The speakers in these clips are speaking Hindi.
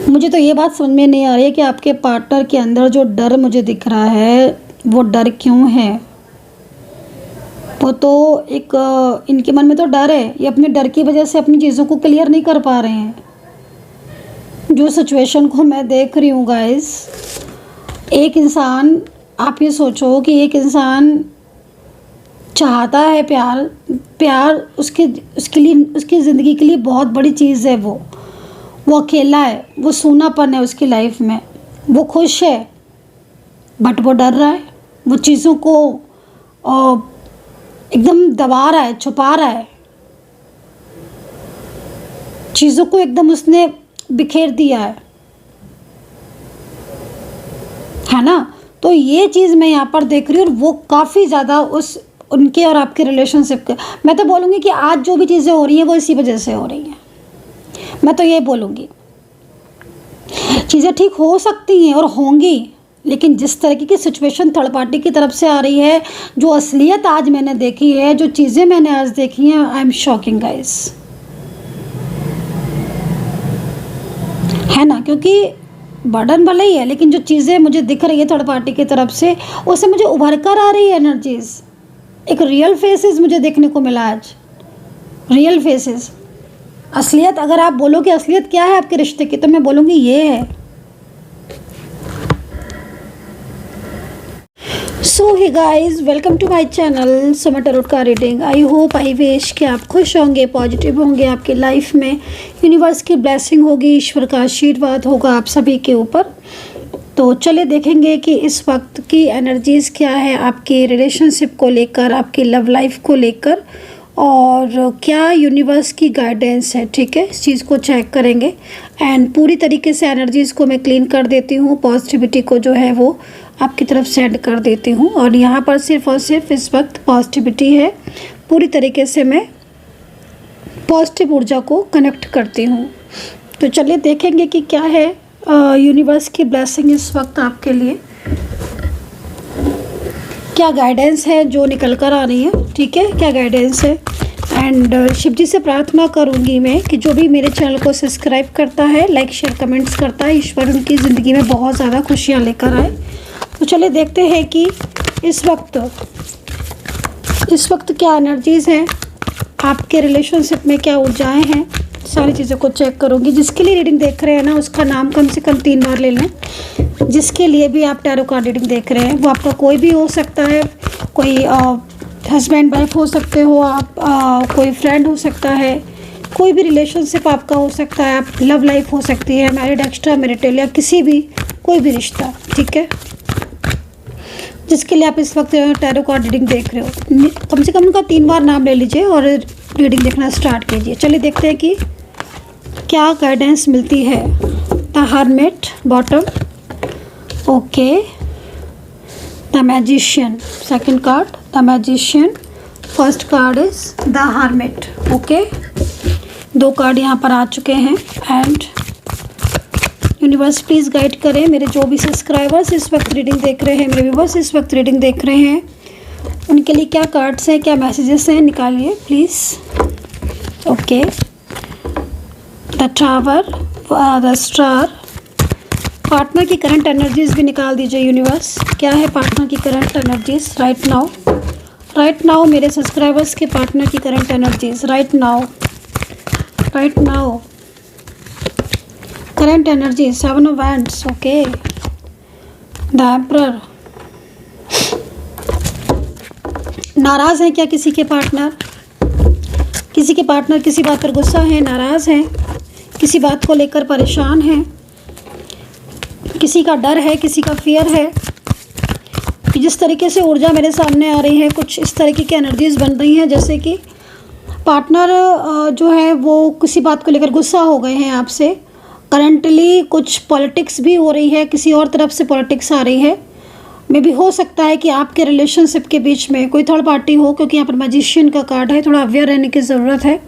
मुझे तो ये बात समझ में नहीं आ रही है कि आपके पार्टनर के अंदर जो डर मुझे दिख रहा है वो डर क्यों है। वो तो एक इनके मन में तो डर है, ये अपने डर की वजह से अपनी चीज़ों को क्लियर नहीं कर पा रहे हैं। जो सिचुएशन को मैं देख रही हूँ गाइस, एक इंसान, आप ये सोचो कि एक इंसान चाहता है प्यार, प्यार उसके लिए, उसकी ज़िंदगी के लिए बहुत बड़ी चीज़ है। वो अकेला है, वो सूनापन है उसकी लाइफ में। वो खुश है बट वो डर रहा है, वो चीज़ों को एकदम दबा रहा है, छुपा रहा है, चीज़ों को एकदम उसने बिखेर दिया है ना। तो ये चीज़ मैं यहाँ पर देख रही हूँ और वो काफ़ी ज़्यादा उनके और आपके रिलेशनशिप के, मैं तो बोलूँगी कि आज जो भी चीज़ें हो रही हैं वो इसी वजह से हो रही हैं। मैं तो ये बोलूँगी चीज़ें ठीक हो सकती हैं और होंगी, लेकिन जिस तरीके की सिचुएशन थर्ड पार्टी की तरफ से आ रही है, जो असलियत आज मैंने देखी है, जो चीज़ें मैंने आज देखी हैं, आई एम शॉकिंग गाइस, है ना। क्योंकि बर्डन भले ही है, लेकिन जो चीज़ें मुझे दिख रही है थर्ड पार्टी की तरफ से, उससे मुझे उभर कर आ रही है एनर्जीज। एक रियल फेसेस मुझे देखने को मिला आज, रियल फेसेस। असलियत, अगर आप बोलो कि असलियत क्या है आपके रिश्ते की, तो मैं बोलूँगी ये है। So hey guys, welcome to my channel Suma tarot का reading. I hope, I wish कि आप खुश होंगे, पॉजिटिव होंगे, आपकी लाइफ में यूनिवर्स की ब्लेसिंग होगी, ईश्वर का आशीर्वाद होगा आप सभी के ऊपर। तो चलिए देखेंगे कि इस वक्त की एनर्जीज़ क्या है आपके रिलेशनशिप को लेकर, आपकी लव लाइफ को लेकर, और क्या यूनिवर्स की गाइडेंस है। ठीक है, इस चीज़ को चेक करेंगे एंड पूरी तरीके से एनर्जीज़ को मैं क्लीन कर देती हूँ, पॉजिटिविटी को जो है वो आपकी तरफ सेंड कर देती हूँ। और यहाँ पर सिर्फ और सिर्फ इस वक्त पॉजिटिविटी है, पूरी तरीके से मैं पॉजिटिव ऊर्जा को कनेक्ट करती हूँ। तो चलिए देखेंगे कि क्या है यूनिवर्स की ब्लेसिंग इस वक्त आपके लिए, क्या गाइडेंस है जो निकल कर आ रही है। ठीक है, क्या गाइडेंस है। एंड शिव जी से प्रार्थना करूंगी मैं कि जो भी मेरे चैनल को सब्सक्राइब करता है, लाइक शेयर कमेंट्स करता है, ईश्वर उनकी ज़िंदगी में बहुत ज़्यादा खुशियाँ लेकर आए। तो चलिए देखते हैं कि इस वक्त क्या एनर्जीज़ हैं, आपके रिलेशनशिप में क्या ऊर्जाएँ हैं, सारी चीज़ों को चेक करूँगी। जिसके लिए रीडिंग देख रहे हैं ना, उसका नाम कम से कम 3 बार ले लें। जिसके लिए भी आप टैरो कार्ड रीडिंग देख रहे हैं, वो आपका कोई भी हो सकता है, कोई हस्बैंड वाइफ हो सकते हो आप, कोई फ्रेंड हो सकता है, कोई भी रिलेशनशिप आपका हो सकता है, आप लव लाइफ हो सकती है, मैरिड, एक्स्ट्रा मैरिटल, या किसी भी, कोई भी रिश्ता। ठीक है, जिसके लिए आप इस वक्त टैरो कार्ड रीडिंग देख रहे हो, कम से कम उनका 3 बार नाम ले लीजिए और रीडिंग देखना स्टार्ट कीजिए। चलिए देखते हैं कि क्या गाइडेंस मिलती है। The hermit bottom, okay, the magician second card, the magician, first card is the hermit. Okay, 2 card यहाँ पर आ चुके हैं। एंड यूनिवर्स प्लीज़ गाइड करें मेरे जो भी सब्सक्राइबर्स इस वक्त रीडिंग देख रहे हैं, मेरे व्यूवर्स इस वक्त रीडिंग देख रहे हैं, उनके लिए क्या कार्ड्स हैं, क्या मैसेजेस हैं, निकालिए please. Okay, the tower, the star, partner की करंट एनर्जीज भी निकाल दीजिए यूनिवर्स। क्या है पार्टनर की current energies right now, right now, मेरे सब्सक्राइबर्स के पार्टनर की current energies right now, right now, current energy 7 of wands. Okay, the emperor, नाराज़ हैं क्या किसी के पार्टनर, किसी के पार्टनर किसी बात पर गुस्सा है, नाराज़ हैं, किसी बात को लेकर परेशान हैं, किसी का डर है, किसी का फियर है। कि जिस तरीके से ऊर्जा मेरे सामने आ रही है, कुछ इस तरीके की एनर्जीज बन रही हैं जैसे कि पार्टनर जो है वो किसी बात को लेकर गुस्सा हो गए हैं आपसे। करंटली कुछ पॉलिटिक्स भी हो रही है, किसी और तरफ से पॉलिटिक्स आ रही है। मे भी हो सकता है कि आपके रिलेशनशिप के बीच में कोई थर्ड पार्टी हो, क्योंकि यहाँ पर मैजिशियन का कार्ड है, थोड़ा अवेयर रहने की ज़रूरत है।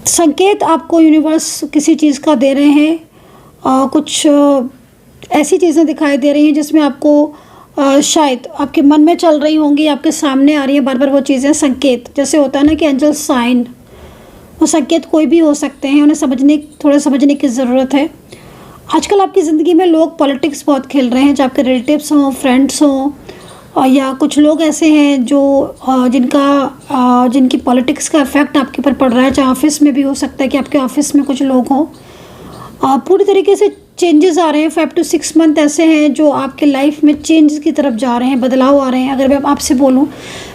संकेत आपको यूनिवर्स किसी चीज़ का दे रहे हैं, कुछ ऐसी चीज़ें दिखाई दे रही हैं जिसमें आपको शायद आपके मन में चल रही होंगी, आपके सामने आ रही है बार बार वो चीज़ें, संकेत जैसे होता है ना कि एंजल साइन, वो संकेत कोई भी हो सकते हैं, उन्हें थोड़ा समझने की ज़रूरत है। आजकल आपकी ज़िंदगी में लोग पॉलिटिक्स बहुत खेल रहे हैं, चाहे आपके रिलेटिव्स हों, फ्रेंड्स हों, या कुछ लोग ऐसे हैं जो जिनकी पॉलिटिक्स का इफ़ेक्ट आपके ऊपर पड़ रहा है। चाहे ऑफिस में भी हो सकता है कि आपके ऑफिस में कुछ लोग हों। पूरी तरीके से चेंजेस आ रहे हैं। 5 to 6 मंथ ऐसे हैं जो आपके लाइफ में चेंज की तरफ जा रहे हैं, बदलाव आ रहे हैं। अगर मैं आपसे बोलूं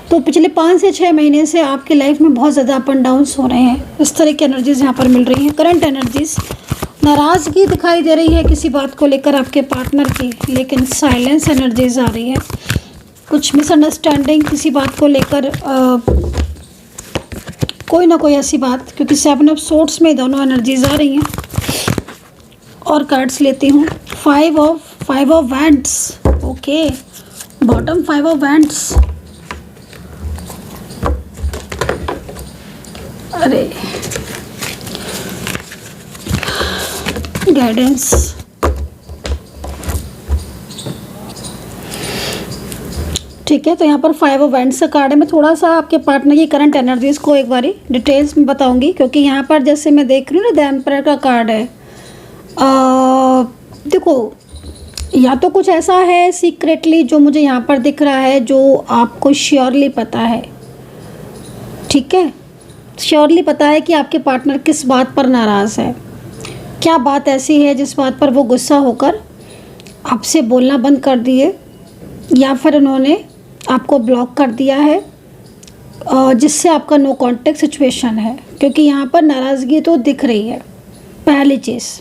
तो पिछले 5 से 6 महीने से आपकी लाइफ में बहुत ज़्यादा अप एंड डाउन्स हो रहे हैं। इस तरह की एनर्जीज़ यहाँ पर मिल रही हैं। करंट एनर्जीज़, नाराज़गी दिखाई दे रही है किसी बात को लेकर आपके पार्टनर की, लेकिन साइलेंस एनर्जीज़ आ रही है। कुछ मिसअंडरस्टैंडिंग किसी बात को लेकर, कोई ना कोई ऐसी बात, क्योंकि 7 ऑफ सोर्ड्स में दोनों एनर्जीज़ आ रही हैं। और कार्ड्स लेती हूँ। 5 of wands, okay, bottom 5 of wands. अरे गाइडेंस, ठीक है। तो यहाँ पर 5 ऑफ वैंड्स का कार्ड है। मैं थोड़ा सा आपके पार्टनर की करंट एनर्जीज को एक बारी डिटेल्स में बताऊंगी, क्योंकि यहाँ पर जैसे मैं देख रही हूँ ना, द एम्परर का कार्ड है। देखो, या तो कुछ ऐसा है सीक्रेटली जो मुझे यहाँ पर दिख रहा है, जो आपको श्योरली पता है, ठीक है। श्योरली पता है कि आपके पार्टनर किस बात पर नाराज़ है, क्या बात ऐसी है जिस बात पर वो गुस्सा होकर आपसे बोलना बंद कर दिए, या फिर उन्होंने आपको ब्लॉक कर दिया है, जिससे आपका नो कॉन्टेक्ट सिचुएशन है। क्योंकि यहाँ पर नाराज़गी तो दिख रही है, पहली चीज़।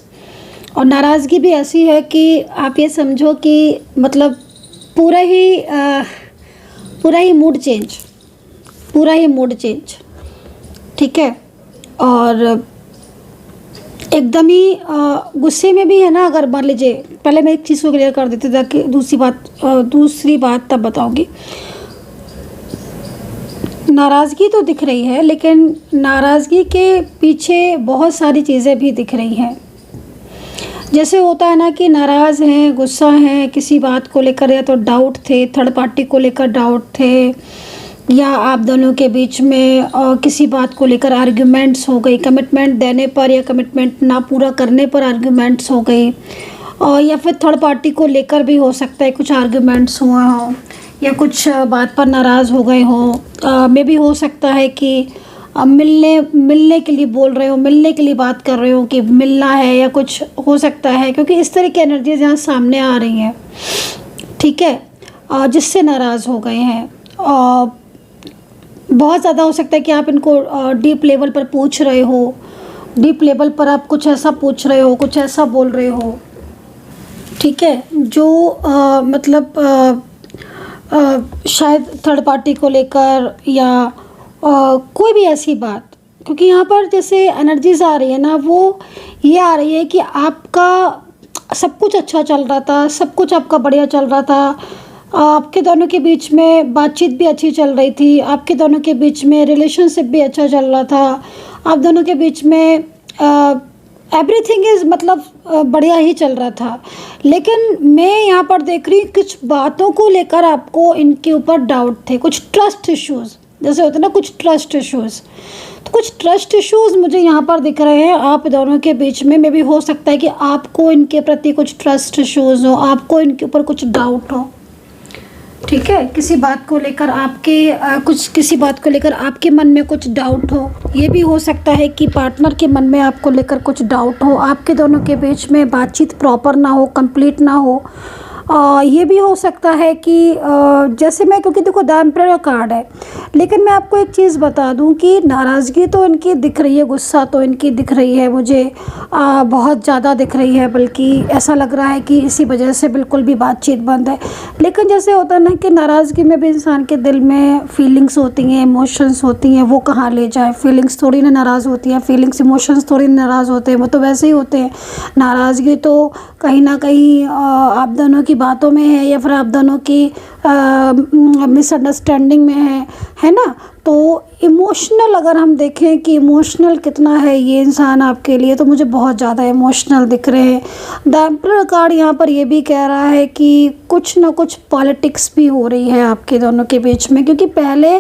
और नाराज़गी भी ऐसी है कि आप ये समझो कि मतलब पूरा ही मूड चेंज, ठीक है। और एकदम ही गुस्से में भी है ना। अगर मान लीजिए, पहले मैं एक चीज़ को क्लियर कर देती हूँ ताकि दूसरी बात तब बताऊँगी। नाराज़गी तो दिख रही है, लेकिन नाराज़गी के पीछे बहुत सारी चीज़ें भी दिख रही हैं। जैसे होता है ना कि नाराज़ हैं, गुस्सा हैं किसी बात को लेकर, या तो डाउट थे, थर्ड पार्टी को लेकर डाउट थे, या आप दोनों के बीच में किसी बात को लेकर आर्ग्यूमेंट्स हो गई, कमिटमेंट देने पर या कमिटमेंट ना पूरा करने पर आर्ग्यूमेंट्स हो गई, या फिर थर्ड पार्टी को लेकर भी हो सकता है कुछ आर्ग्यूमेंट्स हुआ हो, या कुछ बात पर नाराज़ हो गए हों। मे भी हो सकता है कि मिलने के लिए बोल रहे हो, मिलने के लिए बात कर रहे हो कि मिलना है, या कुछ हो सकता है, क्योंकि इस तरह की एनर्जीज यहाँ सामने आ रही हैं, ठीक है, जिससे नाराज़ हो गए हैं। बहुत ज़्यादा हो सकता है कि आप इनको डीप लेवल पर पूछ रहे हो, डीप लेवल पर आप कुछ ऐसा पूछ रहे हो, कुछ ऐसा बोल रहे हो, ठीक है, जो शायद थर्ड पार्टी को लेकर, या कोई भी ऐसी बात। क्योंकि यहाँ पर जैसे एनर्जीज आ रही है ना, वो ये आ रही है कि आपका सब कुछ अच्छा चल रहा था, सब कुछ आपका बढ़िया चल रहा था, आपके दोनों के बीच में बातचीत भी अच्छी चल रही थी, आपके दोनों के बीच में रिलेशनशिप भी अच्छा चल रहा था, आप दोनों के बीच में एवरीथिंग इज़ बढ़िया ही चल रहा था। लेकिन मैं यहाँ पर देख रही हूँ कुछ बातों को लेकर आपको इनके ऊपर डाउट थे, कुछ ट्रस्ट इश्यूज़, जैसे होते हैं ना कुछ ट्रस्ट इश्यूज़। तो कुछ ट्रस्ट इश्यूज़ मुझे यहाँ पर दिख रहे हैं आप दोनों के बीच में। भी हो सकता है कि आपको इनके प्रति कुछ ट्रस्ट इश्यूज़ हो, आपको इनके ऊपर कुछ डाउट हो, ठीक है, किसी बात को लेकर किसी बात को लेकर आपके मन में कुछ डाउट हो। ये भी हो सकता है कि पार्टनर के मन में आपको लेकर कुछ डाउट हो, आपके दोनों के बीच में बातचीत प्रॉपर ना हो, कंप्लीट ना हो। ये भी हो सकता है कि जैसे मैं, क्योंकि देखो द एम्परर का कार्ड है, लेकिन मैं आपको एक चीज़ बता दूं कि नाराज़गी तो इनकी दिख रही है, गुस्सा तो इनकी दिख रही है मुझे, बहुत ज़्यादा दिख रही है, बल्कि ऐसा लग रहा है कि इसी वजह से बिल्कुल भी बातचीत बंद है। लेकिन जैसे होता है ना कि नाराज़गी में भी इंसान के दिल में फीलिंग्स होती हैं, इमोशंस होती हैं, वो कहाँ ले जाए। फीलिंग्स थोड़ी ना नाराज़ होती हैं, फीलिंग्स इमोशंस थोड़ी ना नाराज़ होते हैं, वो तो वैसे ही होते हैं। नाराज़गी तो कहीं ना कहीं आप दोनों की बातों में है, या फिर आप दोनों की मिसअंडरस्टैंडिंग में है ना। तो इमोशनल अगर हम देखें कि इमोशनल कितना है ये इंसान आपके लिए, तो मुझे बहुत ज़्यादा इमोशनल दिख रहे हैं। द एम्परर कार्ड यहाँ पर ये भी कह रहा है कि कुछ ना कुछ पॉलिटिक्स भी हो रही है आपके दोनों के बीच में, क्योंकि पहले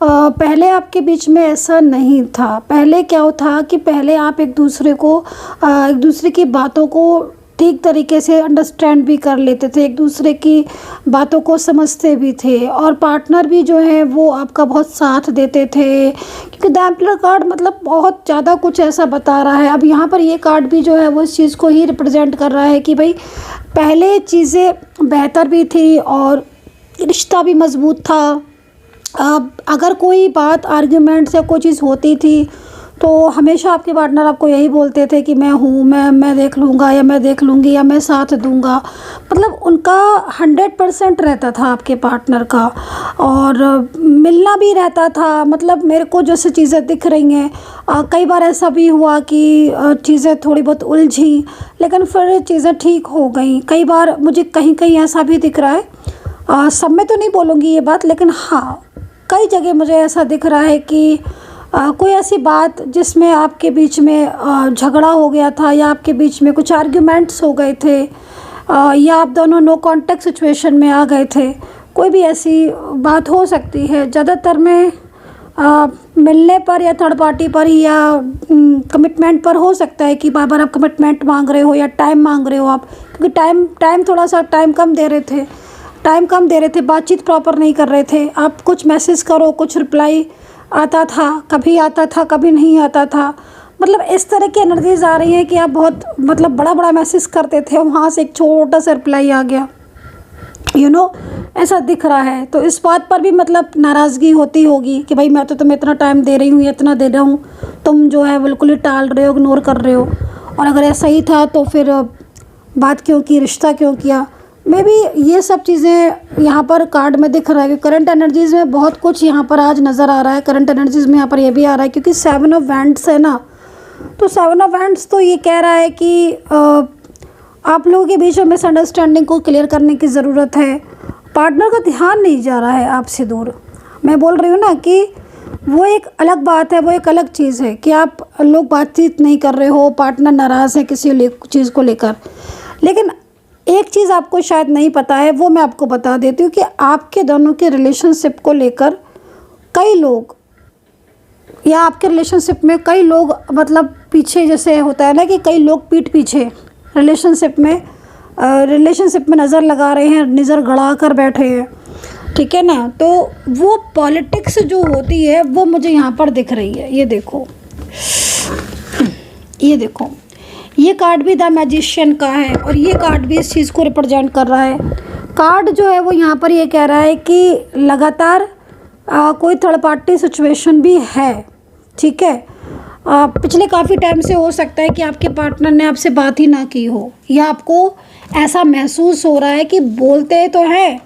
पहले आपके बीच में ऐसा नहीं था। पहले क्या था कि पहले आप एक दूसरे की बातों को ठीक तरीके से अंडरस्टैंड भी कर लेते थे, एक दूसरे की बातों को समझते भी थे, और पार्टनर भी जो है वो आपका बहुत साथ देते थे। क्योंकि द एम्परर कार्ड मतलब बहुत ज़्यादा कुछ ऐसा बता रहा है। अब यहाँ पर ये कार्ड भी जो है वो इस चीज़ को ही रिप्रेजेंट कर रहा है कि भाई पहले चीज़ें बेहतर भी थी और रिश्ता भी मज़बूत था। अब अगर कोई बात आर्ग्यूमेंट से कोई चीज़ होती थी तो हमेशा आपके पार्टनर आपको यही बोलते थे कि मैं देख लूँगा, या मैं देख लूँगी, या मैं साथ दूँगा। मतलब उनका 100% रहता था आपके पार्टनर का, और मिलना भी रहता था। मतलब मेरे को जैसे चीज़ें दिख रही हैं, कई बार ऐसा भी हुआ कि चीज़ें थोड़ी बहुत उलझी, लेकिन फिर चीज़ें ठीक हो गई। कई बार मुझे कहीं कहीं ऐसा भी दिख रहा है, सब में तो नहीं बोलूँगी ये बात, लेकिन हाँ कई जगह मुझे ऐसा दिख रहा है कि कोई ऐसी बात जिसमें आपके बीच में झगड़ा हो गया था, या आपके बीच में कुछ आर्ग्यूमेंट्स हो गए थे, या आप दोनों नो कॉन्टेक्ट सिचुएशन में आ गए थे। कोई भी ऐसी बात हो सकती है। ज़्यादातर में मिलने पर या थर्ड पार्टी पर या कमिटमेंट पर हो सकता है कि बार बार आप कमिटमेंट मांग रहे हो या टाइम मांग रहे हो आप, क्योंकि टाइम थोड़ा सा टाइम कम दे रहे थे, बातचीत प्रॉपर नहीं कर रहे थे आप। कुछ मैसेज करो, कुछ रिप्लाई आता था, कभी नहीं आता था। मतलब इस तरह की एनर्जीज आ रही हैं कि आप बहुत मतलब बड़ा मैसेज करते थे, वहाँ से एक छोटा सा रिप्लाई आ गया, ऐसा दिख रहा है। तो इस बात पर भी मतलब नाराज़गी होती होगी कि भाई मैं तो तुम्हें इतना टाइम दे रही हूँ, इतना दे रहा हूँ, तुम जो है बिल्कुल ही टाल रहे हो, इग्नोर कर रहे हो। और अगर ऐसा ही था तो फिर बात क्यों की, रिश्ता क्यों किया। मे बी ये सब चीज़ें यहाँ पर कार्ड में दिख रहा है कि करंट एनर्जीज़ में बहुत कुछ यहाँ पर आज नज़र आ रहा है। करंट एनर्जीज़ में यहाँ पर ये भी आ रहा है क्योंकि 7 ऑफ वैंड्स है ना, तो 7 ऑफ वैंड्स तो ये कह रहा है कि आप लोगों के बीच में मिसअंडरस्टैंडिंग को क्लियर करने की ज़रूरत है। पार्टनर का ध्यान नहीं जा रहा है आपसे दूर। मैं बोल रही हूँ ना कि वो एक अलग बात है, वो एक अलग चीज़ है कि आप लोग बातचीत नहीं कर रहे हो, पार्टनर नाराज़ है किसी चीज़ को लेकर। लेकिन एक चीज़ आपको शायद नहीं पता है, वो मैं आपको बता देती हूँ कि आपके दोनों के रिलेशनशिप को लेकर कई लोग, या आपके रिलेशनशिप में कई लोग मतलब पीछे, जैसे होता है ना कि कई लोग पीठ पीछे रिलेशनशिप में नज़र लगा रहे हैं, नज़र गड़ा कर बैठे हैं, ठीक है ना। तो वो पॉलिटिक्स जो होती है वो मुझे यहाँ पर दिख रही है। ये देखो, ये कार्ड भी द मैजिशियन का है, और ये कार्ड भी इस चीज़ को रिप्रेजेंट कर रहा है। कार्ड जो है वो यहाँ पर ये कह रहा है कि लगातार कोई थर्ड पार्टी सिचुएशन भी है, ठीक है। पिछले काफ़ी टाइम से हो सकता है कि आपके पार्टनर ने आपसे बात ही ना की हो, या आपको ऐसा महसूस हो रहा है कि बोलते तो हैं,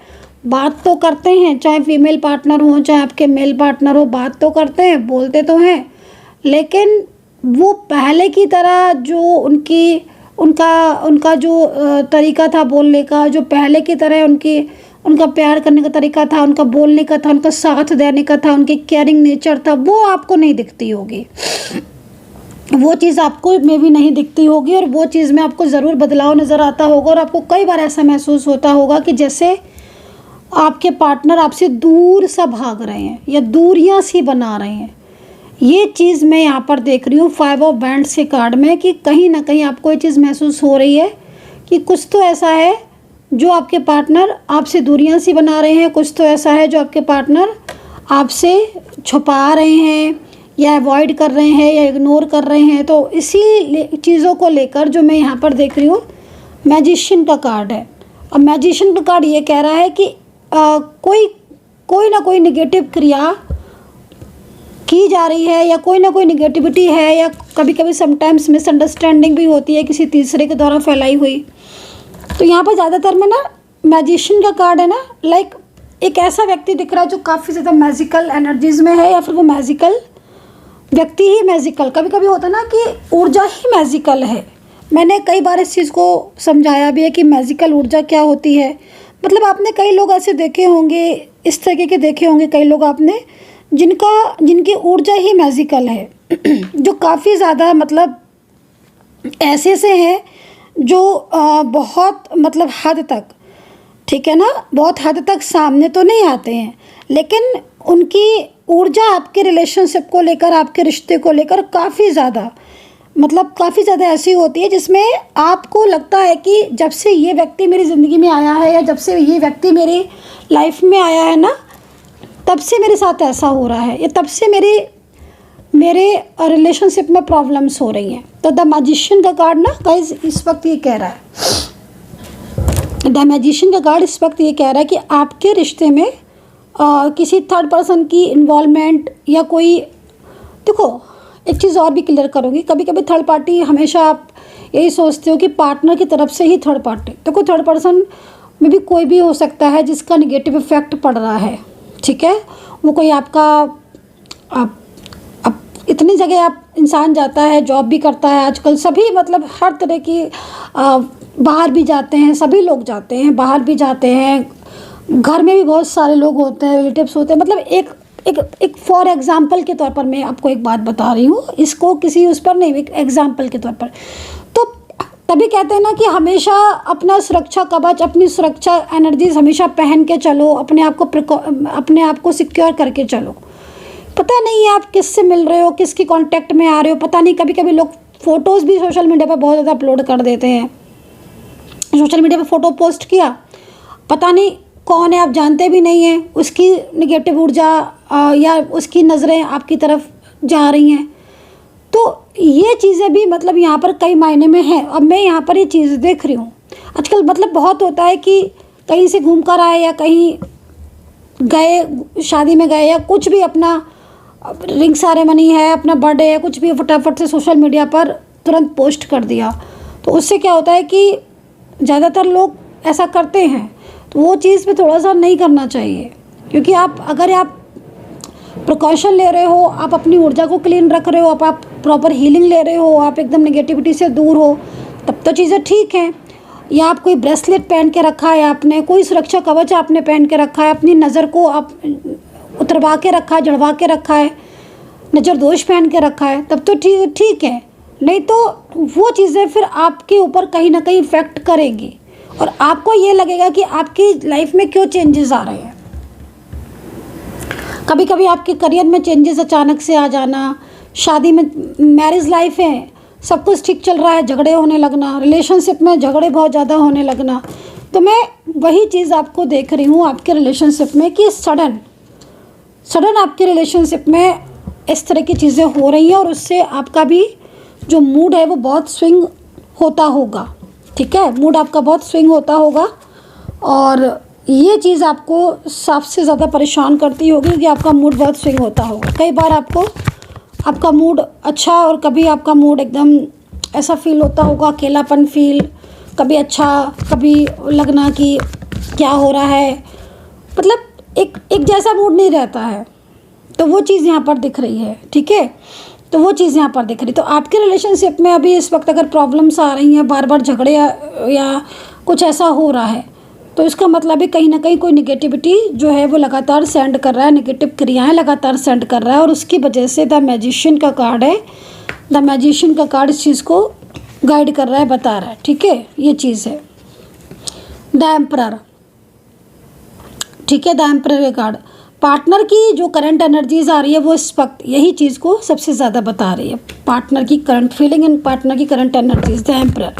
बात तो करते हैं, चाहे फीमेल पार्टनर हो चाहे आपके मेल पार्टनर हो, बात तो करते हैं, बोलते तो हैं, लेकिन वो पहले की तरह जो उनका जो तरीका था बोलने का, जो पहले की तरह उनका प्यार करने का तरीका था, उनका बोलने का था, उनका साथ देने का था, उनकी केयरिंग नेचर था, वो आपको नहीं दिखती होगी। वो चीज़ आपको में भी नहीं दिखती होगी, और वो चीज़ में आपको ज़रूर बदलाव नज़र आता होगा। और आपको कई बार ऐसा महसूस होता होगा कि जैसे आपके पार्टनर आपसे दूर सा भाग रहे हैं या दूरियां सी बना रहे हैं। ये चीज़ मैं यहाँ पर देख रही हूँ 5 ऑफ वैंड्स के कार्ड में, कि कहीं ना कहीं आपको ये चीज़ महसूस हो रही है कि कुछ तो ऐसा है जो आपके पार्टनर आपसे दूरियां सी बना रहे हैं, कुछ तो ऐसा है जो आपके पार्टनर आपसे छुपा रहे हैं, या अवॉइड कर रहे हैं, या इग्नोर कर रहे हैं। तो इसी चीज़ों को लेकर जो मैं यहाँ पर देख रही हूँ, मैजिशियन का कार्ड है। अब मैजिशियन का कार्ड ये कह रहा है कि कोई ना कोई नेगेटिव क्रिया की जा रही है, या कोई ना कोई नेगेटिविटी है, या कभी कभी समटाइम्स मिसअंडरस्टैंडिंग भी होती है किसी तीसरे के द्वारा फैलाई हुई। तो यहाँ पर ज़्यादातर में ना मैजिशियन का कार्ड है ना, लाइक एक ऐसा व्यक्ति दिख रहा है जो काफ़ी ज़्यादा मैजिकल एनर्जीज़ में है, या फिर वो मैजिकल व्यक्ति ही मैजिकल, कभी कभी होता है ना कि ऊर्जा ही मैजिकल है। मैंने कई बार इस चीज़ को समझाया भी है कि मैजिकल ऊर्जा क्या होती है। मतलब आपने कई लोग ऐसे देखे होंगे, इस तरीके के देखे होंगे कई लोग आपने, जिनकी ऊर्जा ही मैजिकल है जो काफ़ी ज़्यादा मतलब ऐसे से हैं जो बहुत मतलब हद तक, ठीक है ना, बहुत हद तक सामने तो नहीं आते हैं, लेकिन उनकी ऊर्जा आपके रिलेशनशिप को लेकर, आपके रिश्ते को लेकर काफ़ी ज़्यादा, मतलब काफ़ी ज़्यादा ऐसी होती है जिसमें आपको लगता है कि जब से ये व्यक्ति मेरी ज़िंदगी में आया है या जब से ये व्यक्ति मेरी लाइफ में आया है ना, तब से मेरे साथ ऐसा हो रहा है, या तब से मेरे रिलेशनशिप में प्रॉब्लम्स हो रही हैं। तो द मैजिशियन का कार्ड ना गाइस इस वक्त ये कह रहा है, द मैजिशियन का कार्ड इस वक्त ये कह रहा है कि आपके रिश्ते में किसी थर्ड पर्सन की इन्वॉल्वमेंट या कोई, देखो एक चीज़ और भी क्लियर करूँगी, कभी कभी थर्ड पार्टी, हमेशा आप यही सोचते हो कि पार्टनर की तरफ से ही थर्ड पार्टी, देखो थर्ड पर्सन में भी कोई भी हो सकता है जिसका नेगेटिव इफेक्ट पड़ रहा है, ठीक है। वो कोई आपका आप इतनी जगह आप इंसान जाता है, जॉब भी करता है आजकल, सभी मतलब हर तरह की बाहर भी जाते हैं, सभी लोग जाते हैं, बाहर भी जाते हैं, घर में भी बहुत सारे लोग होते हैं, रिलेटिव्स होते हैं, मतलब एक फॉर एग्जांपल के तौर पर मैं आपको एक बात बता रही हूँ, इसको किसी उस पर नहीं, एक एग्जांपल के तौर पर। तो तभी कहते हैं ना कि हमेशा अपना सुरक्षा कवच, अपनी सुरक्षा एनर्जीज हमेशा पहन के चलो, अपने आप को सिक्योर करके चलो। पता नहीं है आप किससे मिल रहे हो, किसकी कांटेक्ट में आ रहे हो, पता नहीं। कभी कभी लोग फ़ोटोज़ भी सोशल मीडिया पर बहुत ज़्यादा अपलोड कर देते हैं, सोशल मीडिया पर फ़ोटो पोस्ट किया, पता नहीं कौन है, आप जानते भी नहीं हैं, उसकी नेगेटिव ऊर्जा या उसकी नज़रें आपकी तरफ जा रही हैं। तो ये चीज़ें भी मतलब यहाँ पर कई मायने में हैं। अब मैं यहाँ पर ये चीज़ देख रही हूँ आजकल, मतलब बहुत होता है कि कहीं से घूम कर आए या कहीं गए, शादी में गए या कुछ भी, अपना रिंग सेरेमनी है, अपना बर्थडे है, कुछ भी फटाफट से सोशल मीडिया पर तुरंत पोस्ट कर दिया। तो उससे क्या होता है कि ज़्यादातर लोग ऐसा करते हैं, तो वो चीज़ पे थोड़ा सा नहीं करना चाहिए, क्योंकि अगर आप प्रिकॉशन ले रहे हो, आप अपनी ऊर्जा को क्लीन रख रहे हो, आप प्रॉपर हीलिंग ले रहे हो, आप एकदम नेगेटिविटी से दूर हो, तब तो चीज़ें ठीक हैं। या आप कोई ब्रेसलेट पहन के रखा है, आपने कोई सुरक्षा कवच आपने पहन के रखा है, अपनी नज़र को आप उतरवा के रखा है, जड़वा के रखा है, नज़र दोष पहन के रखा है, तब तो ठीक है। नहीं तो वो चीज़ें फिर आपके ऊपर कहीं ना कहीं इफ़ेक्ट करेंगी और आपको ये लगेगा कि आपकी लाइफ में क्यों चेंजेस आ रहे हैं। कभी कभी आपके करियर में चेंजेस अचानक से आ जाना, शादी में, मैरिज लाइफ है, सब कुछ ठीक चल रहा है, झगड़े होने लगना, रिलेशनशिप में झगड़े बहुत ज़्यादा होने लगना। तो मैं वही चीज़ आपको देख रही हूँ आपके रिलेशनशिप में कि सडन आपके रिलेशनशिप में इस तरह की चीज़ें हो रही हैं और उससे आपका भी जो मूड है वो बहुत स्विंग होता होगा, ठीक है, मूड आपका बहुत स्विंग होता होगा। और ये चीज़ आपको सबसे ज़्यादा परेशान करती होगी कि आपका मूड बहुत स्विंग होता होगा। कई बार आपका मूड अच्छा और कभी आपका मूड एकदम ऐसा फील होता होगा, अकेलापन फील, कभी अच्छा, कभी लगना कि क्या हो रहा है, मतलब एक जैसा मूड नहीं रहता है। तो वो चीज़ यहाँ पर दिख रही है, ठीक है, तो वो चीज़ यहाँ पर दिख रही। तो आपके रिलेशनशिप में अभी इस वक्त अगर प्रॉब्लम्स आ रही हैं, बार बार झगड़े या कुछ ऐसा हो रहा है, तो इसका मतलब है कहीं ना कहीं कोई निगेटिविटी जो है वो लगातार सेंड कर रहा है, नेगेटिव क्रियाएं लगातार सेंड कर रहा है और उसकी वजह से द मैजिशियन का कार्ड है, द मैजिशियन का कार्ड इस चीज़ को गाइड कर रहा है, बता रहा है, ठीक है, ये चीज़ है। द एम्परर, ठीक है, द एम्परर का कार्ड पार्टनर की जो करंट एनर्जीज आ रही है वो इस वक्त यही चीज़ को सबसे ज़्यादा बता रही है, पार्टनर की करंट फीलिंग एंड पार्टनर की करंट एनर्जीज। द एम्परर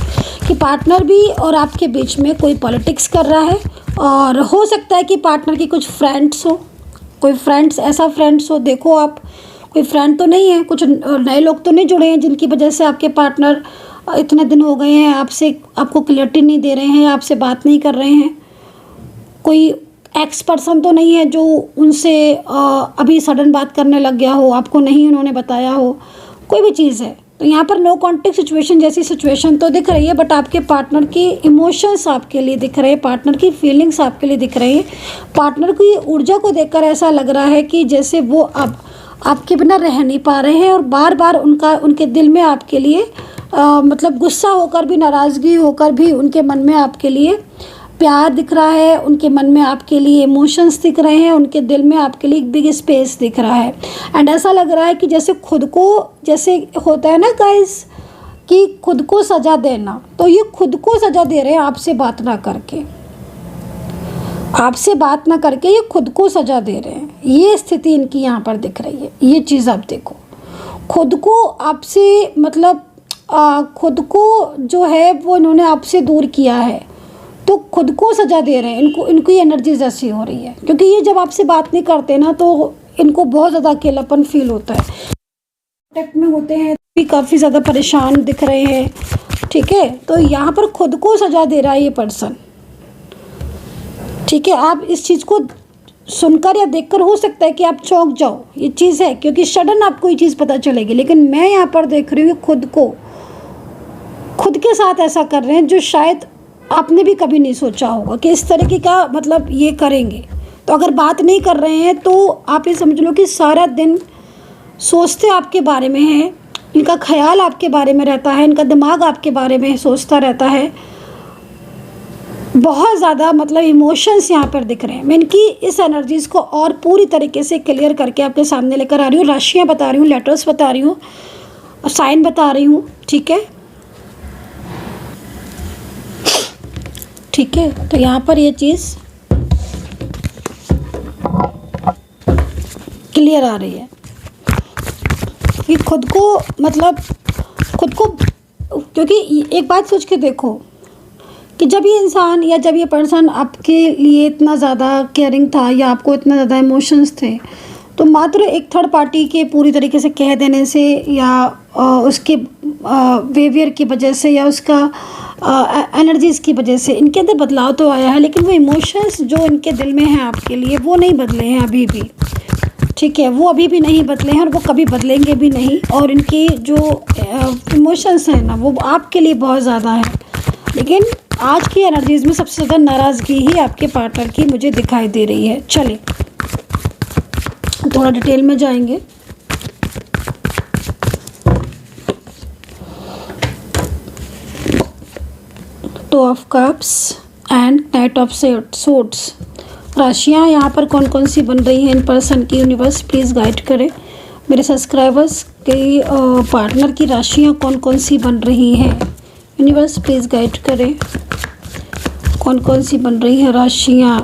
कि पार्टनर भी और आपके बीच में कोई पॉलिटिक्स कर रहा है और हो सकता है कि पार्टनर की कुछ फ्रेंड्स हो, कोई फ्रेंड्स, ऐसा फ्रेंड्स हो, देखो आप कोई फ्रेंड तो नहीं है, कुछ नए लोग तो नहीं जुड़े हैं जिनकी वजह से आपके पार्टनर इतने दिन हो गए हैं आपको क्लियरिटी नहीं दे रहे हैं या आपसे बात नहीं कर रहे हैं। कोई एक्स पर्सन तो नहीं है जो उनसे अभी सडन बात करने लग गया हो, आपको नहीं उन्होंने बताया हो, कोई भी चीज़ है। तो यहाँ पर नो कॉन्टेक्ट सिचुएशन जैसी सिचुएशन तो दिख रही है, बट आपके पार्टनर की इमोशंस आपके लिए दिख रहे हैं, पार्टनर की फीलिंग्स आपके लिए दिख रही हैं। पार्टनर की ऊर्जा को देखकर ऐसा लग रहा है कि जैसे वो अब आपके बिना रह नहीं पा रहे हैं और बार बार उनके दिल में आपके लिए मतलब गुस्सा होकर भी, नाराज़गी होकर भी उनके मन में आपके लिए प्यार दिख रहा है, उनके मन में आपके लिए इमोशंस दिख रहे हैं, उनके दिल में आपके लिए एक बिग स्पेस दिख रहा है। एंड ऐसा लग रहा है कि जैसे खुद को, जैसे होता है ना गाइस कि खुद को सज़ा देना, तो ये खुद को सज़ा दे रहे हैं आपसे बात ना करके। आपसे बात ना करके ये खुद को सजा दे रहे हैं, ये स्थिति इनकी यहाँ पर दिख रही है। ये चीज़ आप देखो, खुद को आपसे मतलब खुद को जो है वो इन्होंने आपसे दूर किया है, तो खुद को सजा दे रहे हैं। इनको ये एनर्जीज ऐसी हो रही है, क्योंकि ये जब आपसे बात नहीं करते ना तो इनको बहुत ज़्यादा अकेलापन फील होता है। कॉन्टेक्ट में होते हैं भी काफ़ी ज़्यादा परेशान दिख रहे हैं, ठीक है। तो यहाँ पर खुद को सजा दे रहा है ये पर्सन, ठीक है। आप इस चीज़ को सुनकर या देखकर हो सकता है कि आप चौंक जाओ, ये चीज़ है, क्योंकि सडन आपको ये चीज़ पता चलेगी। लेकिन मैं यहाँ पर देख रही हूँ खुद के साथ ऐसा कर रहे हैं जो शायद आपने भी कभी नहीं सोचा होगा कि इस तरीके का मतलब ये करेंगे। तो अगर बात नहीं कर रहे हैं तो आप ये समझ लो कि सारा दिन सोचते आपके बारे में हैं, इनका ख्याल आपके बारे में रहता है, इनका दिमाग आपके बारे में सोचता रहता है। बहुत ज़्यादा मतलब इमोशंस यहाँ पर दिख रहे हैं। मैं इनकी इस एनर्जीज़ को और पूरी तरीके से क्लियर करके आपके सामने लेकर आ रही हूँ। राशियाँ बता रही हूँ, लेटर्स बता रही हूँ, साइन बता रही हूँ, ठीक है, ठीक है। तो यहाँ पर ये चीज़ क्लियर आ रही है कि खुद को मतलब क्योंकि एक बात सोच के देखो कि जब ये इंसान या जब ये पर्सन आपके लिए इतना ज़्यादा केयरिंग था या आपको इतना ज़्यादा इमोशंस थे, तो मात्र एक थर्ड पार्टी के पूरी तरीके से कह देने से या उसके बिहेवियर की वजह से या उसका एनर्जीज़ की वजह से इनके अंदर बदलाव तो आया है, लेकिन वो इमोशंस जो इनके दिल में हैं आपके लिए वो नहीं बदले हैं अभी भी, ठीक है। वो अभी भी नहीं बदले हैं और वो कभी बदलेंगे भी नहीं। और इनकी जो इमोशंस हैं ना वो आपके लिए बहुत ज़्यादा है। लेकिन आज की एनर्जीज़ में सबसे ज़्यादा नाराज़गी ही आपके पार्टनर की मुझे दिखाई दे रही है। चलिए थोड़ा डिटेल में जाएंगे। Two of cups and knight of swords. राशियाँ यहाँ पर कौन कौन सी बन रही हैं इन पर्सन की, यूनिवर्स प्लीज़ गाइड करें। मेरे सब्सक्राइबर्स के पार्टनर की राशियाँ कौन कौन सी बन रही हैं, यूनिवर्स प्लीज़ गाइड करें। कौन कौन सी बन रही है राशियाँ।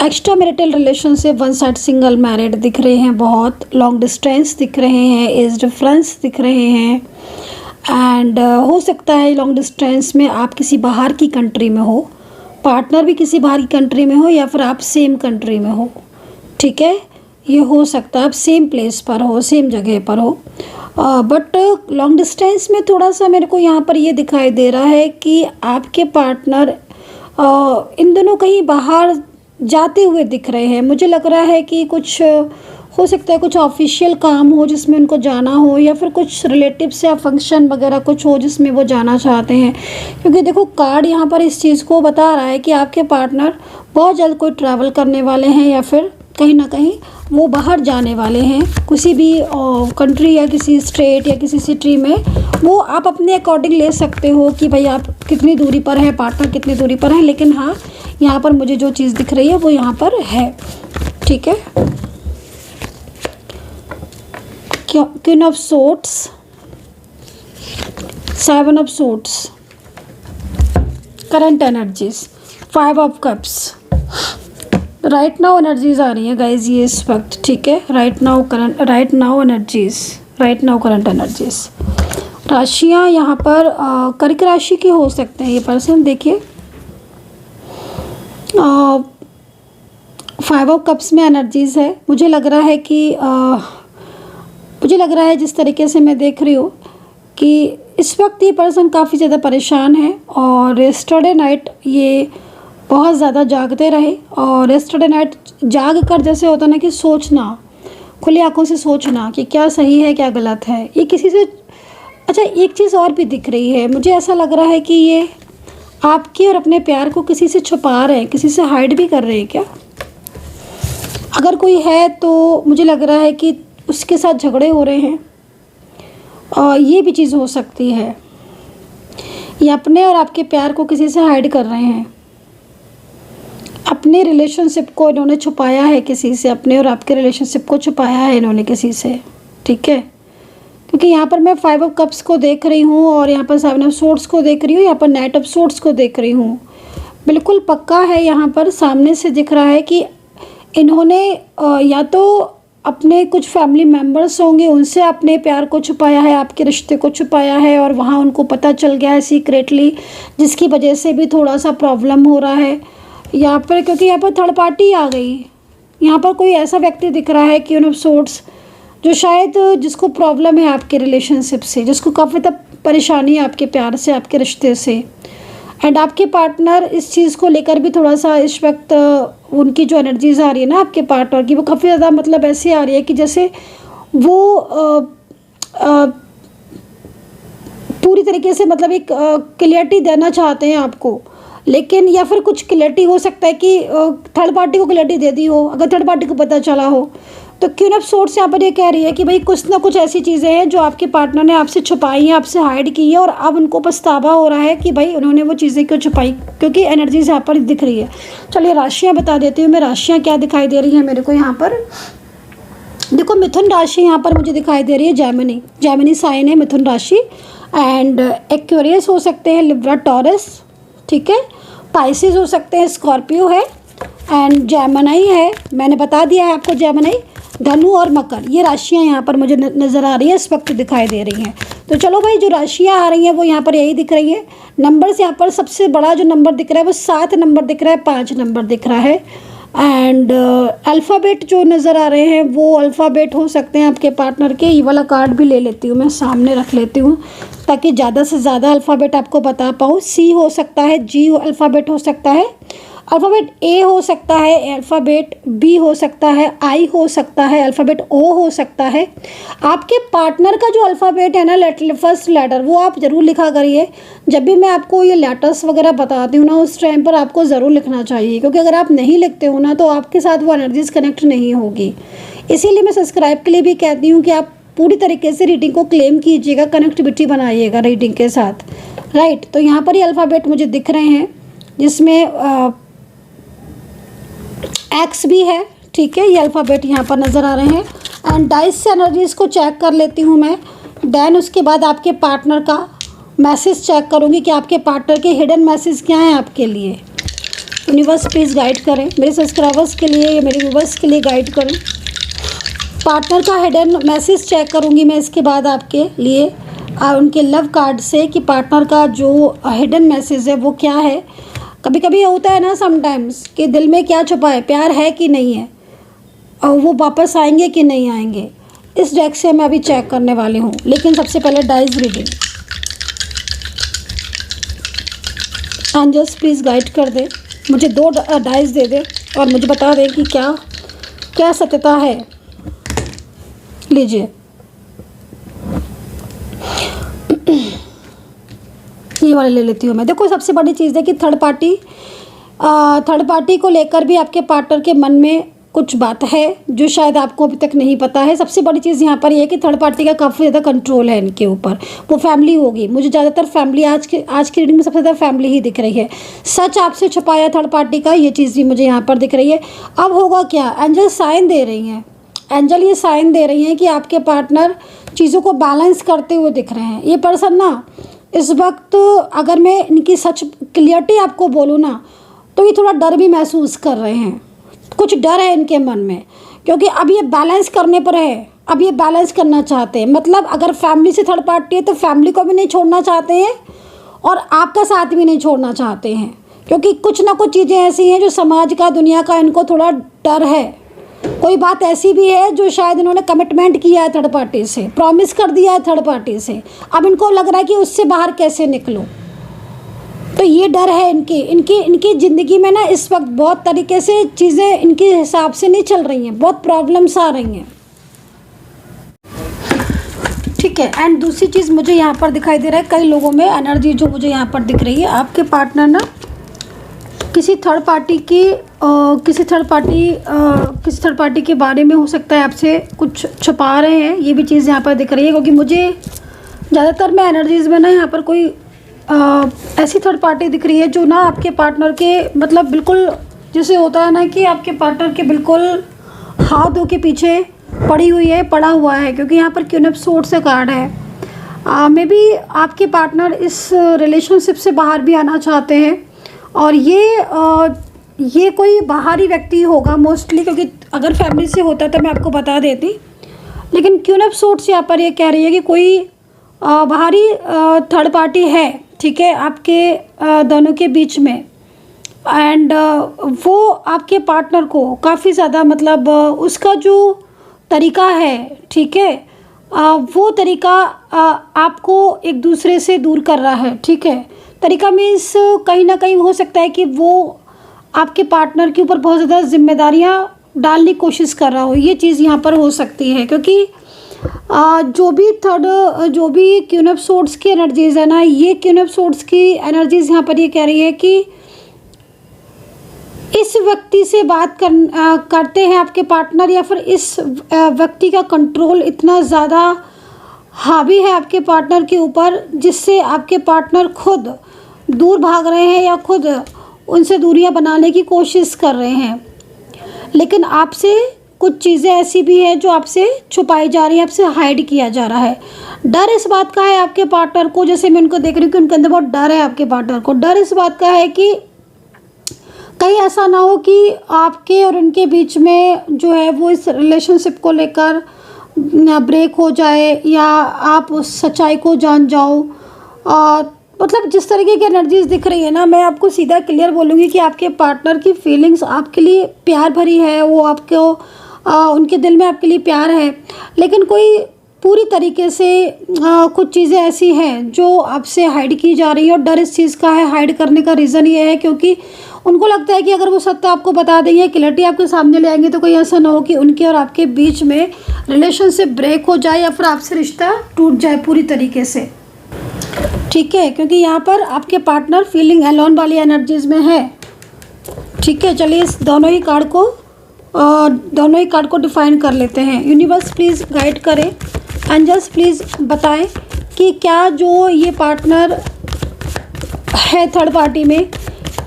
Extra marital relationship, one side single married दिख रहे हैं, बहुत लॉन्ग डिस्टेंस दिख रहे हैं, एज डिफरेंस दिख रहे हैं। एंड हो सकता है लॉन्ग डिस्टेंस में आप किसी बाहर की कंट्री में हो, पार्टनर भी किसी बाहर की कंट्री में हो, या फिर आप सेम कंट्री में हो, ठीक है। ये हो सकता है आप सेम प्लेस पर हो, सेम जगह पर हो। बट लॉन्ग डिस्टेंस में थोड़ा सा मेरे को यहाँ पर ये दिखाई दे रहा है कि आपके पार्टनर इन दोनों कहीं बाहर जाते हुए दिख रहे हैं। मुझे लग रहा है कि कुछ हो सकता है कुछ ऑफिशियल काम हो जिसमें उनको जाना हो, या फिर कुछ रिलेटिव्स या फंक्शन वगैरह कुछ हो जिसमें वो जाना चाहते हैं। क्योंकि देखो कार्ड यहाँ पर इस चीज़ को बता रहा है कि आपके पार्टनर बहुत जल्द कोई ट्रैवल करने वाले हैं, या फिर कहीं ना कहीं वो बाहर जाने वाले हैं किसी भी कंट्री या किसी स्टेट या किसी सिटी में। वो आप अपने अकॉर्डिंग ले सकते हो कि भाई आप कितनी दूरी पर है, पार्टनर कितनी दूरी पर है। लेकिन हाँ, यहाँ पर मुझे जो चीज़ दिख रही है वो यहाँ पर है, ठीक है। Queen of swords, seven of swords, current energies, five of cups. Right now energies आ रही है गाइज ये इस वक्त, ठीक है। Right now current energies. राशियाँ यहाँ पर कर्क राशि के हो सकते हैं ये पर्सन। देखिए फाइव ऑफ कप्स में एनर्जीज है। मुझे लग रहा है जिस तरीके से मैं देख रही हूँ कि इस वक्त ये पर्सन काफ़ी ज़्यादा परेशान है, और यस्टरडे नाइट ये बहुत ज़्यादा जागते रहे। और यस्टरडे नाइट जाग कर जैसे होता ना कि सोचना, खुली आंखों से सोचना कि क्या सही है क्या गलत है, ये किसी से। अच्छा, एक चीज़ और भी दिख रही है, मुझे ऐसा लग रहा है कि ये आपके और अपने प्यार को किसी से छुपा रहे हैं, किसी से हाइड भी कर रहे हैं क्या। अगर कोई है तो मुझे लग रहा है कि उसके साथ झगड़े हो रहे हैं, और ये भी चीज़ हो सकती है। ये अपने और आपके प्यार को किसी से हाइड कर रहे हैं, अपने रिलेशनशिप को इन्होंने छुपाया है किसी से, अपने और आपके रिलेशनशिप को छुपाया है इन्होंने किसी से, ठीक है। क्योंकि यहाँ पर मैं 5 ऑफ कप्स को देख रही हूँ और यहाँ पर 7 ऑफ सोर्ड्स को देख रही हूँ, यहाँ पर नाइट ऑफ सोर्ड्स को देख रही हूँ। बिल्कुल पक्का है, यहाँ पर सामने से दिख रहा है कि इन्होंने या तो अपने कुछ फैमिली मेम्बर्स होंगे, उनसे अपने प्यार को छुपाया है, आपके रिश्ते को छुपाया है और वहाँ उनको पता चल गया है सीक्रेटली, जिसकी वजह से भी थोड़ा सा प्रॉब्लम हो रहा है यहाँ पर। क्योंकि यहाँ पर थर्ड पार्टी आ गई, यहाँ पर कोई ऐसा व्यक्ति दिख रहा है कि ऑफ सोर्ड्स जो शायद जिसको प्रॉब्लम है आपके रिलेशनशिप से, जिसको काफ़ी तब परेशानी है आपके प्यार से, आपके रिश्ते से। एंड आपके पार्टनर इस चीज़ को लेकर भी थोड़ा सा इस वक्त उनकी जो एनर्जीज आ रही है ना आपके पार्टनर की, वो काफ़ी ज़्यादा मतलब ऐसी आ रही है कि जैसे वो पूरी तरीके से मतलब एक क्लियरिटी देना चाहते हैं आपको, लेकिन या फिर कुछ क्लियरिटी हो सकता है कि थर्ड पार्टी को क्लियरिटी दे दी हो, अगर थर्ड पार्टी को पता चला हो। तो क्वीन ऑफ सोर्ड्स यहाँ पर ये कह रही है कि भाई कुछ ना कुछ ऐसी चीज़ें हैं जो आपके पार्टनर ने आपसे छुपाई हैं, आपसे हाइड की है और अब उनको पछतावा हो रहा है कि भाई उन्होंने वो चीज़ें क्यों छुपाई, क्योंकि एनर्जीज यहाँ पर दिख रही है। चलिए राशियाँ बता देती हूँ मैं, राशियाँ क्या दिखाई दे रही हैं मेरे को यहाँ पर। देखो मिथुन राशि यहाँ पर मुझे दिखाई दे रही है, जैमिनी साइन है मिथुन राशि। एंड एक्वेरियस हो सकते हैं, लिब्रा टॉरस, ठीक है, पाइसिस हो सकते हैं, स्कॉर्पियो है एंड जैमिनी है, मैंने बता दिया है आपको जैमिनी, धनु और मकर, ये राशियाँ यहाँ पर मुझे नज़र आ रही है, इस वक्त दिखाई दे रही हैं। तो चलो भाई जो राशियाँ आ रही हैं वो यहाँ पर यही दिख रही है। नंबर्स यहाँ पर सबसे बड़ा जो नंबर दिख रहा है वो 7 नंबर दिख रहा है, 5 नंबर दिख रहा है। एंड अल्फ़ाबेट जो नज़र आ रहे हैं वो अल्फ़ाबेट हो सकते हैं आपके पार्टनर के। ये वाला कार्ड भी ले लेती हूँ मैं, सामने रख लेती हूँ ताकि ज़्यादा से ज़्यादा अल्फ़ाबेट आपको बता पाऊँ। सी हो सकता है, जी अल्फ़ाबेट हो सकता है, अल्फ़ाबेट ए हो सकता है, अल्फ़ाबेट बी हो सकता है, आई हो सकता है, अल्फ़ाबेट ओ हो सकता है। आपके पार्टनर का जो अल्फ़ाबेट है ना, फर्स्ट लेटर, वो आप ज़रूर लिखा करिए। जब भी मैं आपको ये लेटर्स वगैरह बताती हूँ ना, उस टाइम पर आपको ज़रूर लिखना चाहिए, क्योंकि अगर आप नहीं लिखते हो ना तो आपके साथ वो एनर्जीज कनेक्ट नहीं होगी। इसीलिए मैं सब्सक्राइब के लिए भी कहती हूँ कि आप पूरी तरीके से रीडिंग को क्लेम कीजिएगा, कनेक्टिविटी बनाइएगा रीडिंग के साथ, राइट। तो यहाँ पर ये अल्फ़ाबेट मुझे दिख रहे हैं जिसमें एक्स भी है, ठीक है, ये अल्फ़ाबेट यहाँ पर नज़र आ रहे हैं। एंड डाइस से एनर्जीज़ को चेक कर लेती हूँ मैं। देन उसके बाद आपके पार्टनर का मैसेज चेक करूँगी कि आपके पार्टनर के हिडन मैसेज क्या हैं आपके लिए। यूनिवर्स प्लीज़ गाइड करें मेरे सब्सक्राइबर्स के लिए या मेरे व्यूवर्स के लिए, गाइड करें। पार्टनर का हिडन मैसेज चेक करूँगी मैं इसके बाद आपके लिए उनके लव कार्ड से कि पार्टनर का जो हिडन मैसेज है वो क्या है। कभी कभी होता है ना समटाइम्स कि दिल में क्या छुपा है, प्यार है कि नहीं है, और वो वापस आएंगे कि नहीं आएंगे, इस डेक से मैं अभी चेक करने वाली हूँ। लेकिन सबसे पहले dice reading, angels please guide कर दे मुझे, 2 डाइस दे दे और मुझे बता दें कि क्या क्या सत्यता है। लीजिए ये वाले ले लेती हूँ मैं। देखो सबसे बड़ी चीज़ है कि थर्ड पार्टी को लेकर भी आपके पार्टनर के मन में कुछ बात है जो शायद आपको अभी तक नहीं पता है। सबसे बड़ी चीज़ यहाँ पर ये है कि थर्ड पार्टी का काफ़ी ज़्यादा कंट्रोल है इनके ऊपर, वो फैमिली होगी। मुझे ज़्यादातर फैमिली आज की रीडिंग में सबसे ज़्यादा फैमिली ही दिख रही है। सच आपसे छुपाया थर्ड पार्टी का, ये चीज़ भी मुझे यहाँ पर दिख रही है। अब होगा क्या, एंजल साइन दे रही हैं, एंजल ये साइन दे रही हैं कि आपके पार्टनर चीज़ों को बैलेंस करते हुए दिख रहे हैं। ये पर्सन ना इस वक्त, अगर मैं इनकी सच क्लियरिटी आपको बोलूँ ना, तो ये थोड़ा डर भी महसूस कर रहे हैं, कुछ डर है इनके मन में, क्योंकि अब ये बैलेंस करने पर है, अब ये बैलेंस करना चाहते हैं। मतलब अगर फैमिली से थर्ड पार्टी है तो फैमिली को भी नहीं छोड़ना चाहते हैं और आपका साथ भी नहीं छोड़ना चाहते हैं, क्योंकि कुछ ना कुछ चीज़ें ऐसी हैं जो समाज का, दुनिया का इनको थोड़ा डर है। कोई बात ऐसी भी है जो शायद इन्होंने कमिटमेंट किया है थर्ड पार्टी से, प्रॉमिस कर दिया है थर्ड पार्टी से, अब इनको लग रहा है कि उससे बाहर कैसे निकलो। तो ये डर है इनकी ज़िंदगी में ना इस वक्त बहुत तरीके से चीज़ें इनके हिसाब से नहीं चल रही हैं, बहुत प्रॉब्लम्स आ रही हैं, ठीक है। एंड दूसरी चीज़ मुझे यहाँ पर दिखाई दे रहा है, कई लोगों में एनर्जी जो मुझे यहाँ पर दिख रही है, आपके पार्टनर ना किसी थर्ड पार्टी के बारे में हो सकता है आपसे कुछ छुपा रहे हैं। ये भी चीज़ यहाँ पर दिख रही है, क्योंकि मुझे ज़्यादातर मैं एनर्जीज़ में ना यहाँ पर कोई ऐसी थर्ड पार्टी दिख रही है जो ना आपके पार्टनर के, मतलब बिल्कुल जैसे होता है ना कि आपके पार्टनर के बिल्कुल हाथ धो के पीछे पड़ी हुई है, पड़ा हुआ है, क्योंकि यहाँ पर क्वीन ऑफ सोर्ड्स का कार्ड है। मे बी आपके पार्टनर इस रिलेशनशिप से बाहर भी आना चाहते हैं, और ये कोई बाहरी व्यक्ति होगा मोस्टली, क्योंकि अगर फैमिली से होता तो मैं आपको बता देती। लेकिन क्वीन ऑफ सोर्ड्स यहाँ पर ये कह रही है कि कोई बाहरी थर्ड पार्टी है, ठीक है, आपके दोनों के बीच में। एंड वो आपके पार्टनर को काफ़ी ज़्यादा, मतलब उसका जो तरीका है, ठीक है, वो तरीका आपको एक दूसरे से दूर कर रहा है, ठीक है। तरीका मीन्स कहीं ना कहीं हो सकता है कि वो आपके पार्टनर के ऊपर बहुत ज़्यादा जिम्मेदारियां डालने की कोशिश कर रहा हो, ये चीज़ यहाँ पर हो सकती है। क्योंकि जो भी क्वीन ऑफ सोर्ड्स की एनर्जीज़ है ना, ये क्वीन ऑफ सोर्ड्स की एनर्जीज़ यहाँ पर ये कह रही है कि इस व्यक्ति से बात करते हैं आपके पार्टनर, या फिर इस व्यक्ति का कंट्रोल इतना ज़्यादा हावी है आपके पार्टनर के ऊपर, जिससे आपके पार्टनर खुद दूर भाग रहे हैं या खुद उनसे दूरियां बनाने की कोशिश कर रहे हैं। लेकिन आपसे कुछ चीज़ें ऐसी भी हैं जो आपसे छुपाई जा रही हैं, आपसे हाइड किया जा रहा है। डर इस बात का है आपके पार्टनर को, जैसे मैं उनको देख रही हूँ कि उनके अंदर बहुत डर है आपके पार्टनर को। डर इस बात का है कि कहीं ऐसा ना हो कि आपके और उनके बीच में जो है वो इस रिलेशनशिप को लेकर ब्रेक हो जाए, या आप उस सच्चाई को जान जाओ। मतलब जिस तरीके की एनर्जीज दिख रही है ना, मैं आपको सीधा क्लियर बोलूँगी कि आपके पार्टनर की फीलिंग्स आपके लिए प्यार भरी है, वो आपको उनके दिल में आपके लिए प्यार है। लेकिन कोई पूरी तरीके से कुछ चीज़ें ऐसी हैं जो आपसे हाइड की जा रही है, और डर इस चीज़ का है। हाइड करने का रीज़न ये है क्योंकि उनको लगता है कि अगर वो सत्य आपको बता देंगे, क्लैरिटी आपके सामने ले आएंगे, तो कोई ऐसा ना हो कि उनके और आपके बीच में रिलेशनशिप ब्रेक हो जाए, या फिर आपसे रिश्ता टूट जाए पूरी तरीके से, ठीक है। क्योंकि यहाँ पर आपके पार्टनर फीलिंग अलोन वाली एनर्जीज में है, ठीक है। चलिए इस दोनों ही कार्ड को डिफाइन कर लेते हैं। यूनिवर्स प्लीज़ गाइड करें, एंजल्स प्लीज़ बताएं कि क्या जो ये पार्टनर है थर्ड पार्टी में,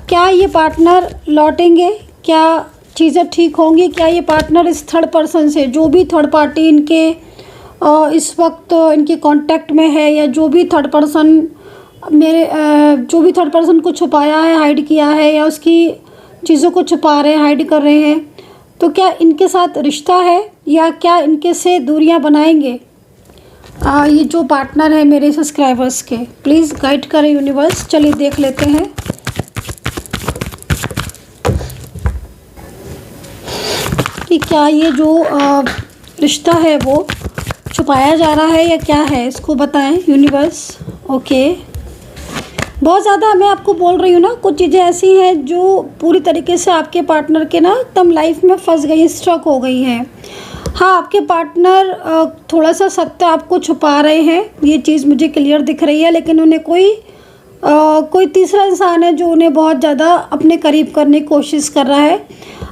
क्या ये पार्टनर लौटेंगे, क्या चीज़ें ठीक होंगी, क्या ये पार्टनर इस थर्ड पर्सन से, जो भी थर्ड पार्टी इनके इस वक्त इनके कांटेक्ट में है, या जो भी थर्ड पर्सन जो भी थर्ड पर्सन को छुपाया है, हाइड किया है, या उसकी चीज़ों को छुपा रहे हैं, हाइड कर रहे हैं, तो क्या इनके साथ रिश्ता है, या क्या इनके से दूरियां बनाएंगे ये जो पार्टनर है मेरे सब्सक्राइबर्स के। प्लीज़ गाइड करें यूनिवर्स। चलिए देख लेते हैं। कि क्या ये जो रिश्ता है वो छुपाया जा रहा है या क्या है, इसको बताएं यूनिवर्स। ओके, बहुत ज़्यादा मैं आपको बोल रही हूँ ना, कुछ चीज़ें ऐसी हैं जो पूरी तरीके से आपके पार्टनर के ना एकदम लाइफ में फंस गई, स्ट्रक हो गई हैं। हाँ, आपके पार्टनर थोड़ा सा सत्य आपको छुपा रहे हैं, ये चीज़ मुझे क्लियर दिख रही है। लेकिन उन्हें कोई तीसरा इंसान है जो उन्हें बहुत ज़्यादा अपने करीब करने की कोशिश कर रहा है।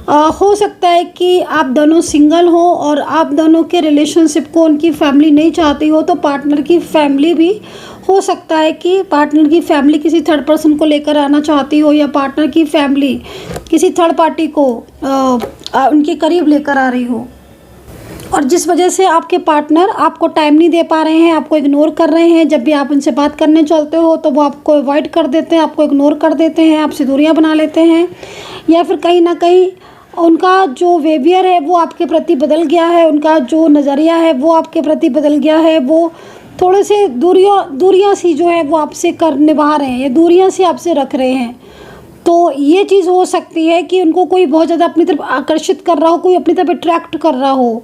हो सकता है कि आप दोनों सिंगल हो और आप दोनों के रिलेशनशिप को उनकी फैमिली नहीं चाहती हो, तो पार्टनर की फैमिली भी हो सकता है कि पार्टनर की फैमिली किसी थर्ड पर्सन को लेकर आना चाहती हो, या पार्टनर की फैमिली किसी थर्ड पार्टी को उनके करीब लेकर आ रही हो। और जिस वजह से आपके पार्टनर आपको टाइम नहीं दे पा रहे हैं, आपको इग्नोर कर रहे हैं। जब भी आप उनसे बात करने चलते हो तो वो आपको अवॉइड कर देते हैं, आपको इग्नोर कर देते हैं, आपसे दूरियां बना लेते हैं, या फिर कहीं ना कहीं उनका जो बिहेवियर है वो आपके प्रति बदल गया है, उनका जो नज़रिया है वो आपके प्रति बदल गया है। वो थोड़े से दूरियां सी जो है वो आपसे निभा रहे हैं, या दूरियां सी आपसे रख रहे हैं। तो ये चीज़ हो सकती है कि उनको कोई बहुत ज़्यादा अपनी तरफ आकर्षित कर रहा हो, कोई अपनी तरफ अट्रैक्ट कर रहा हो,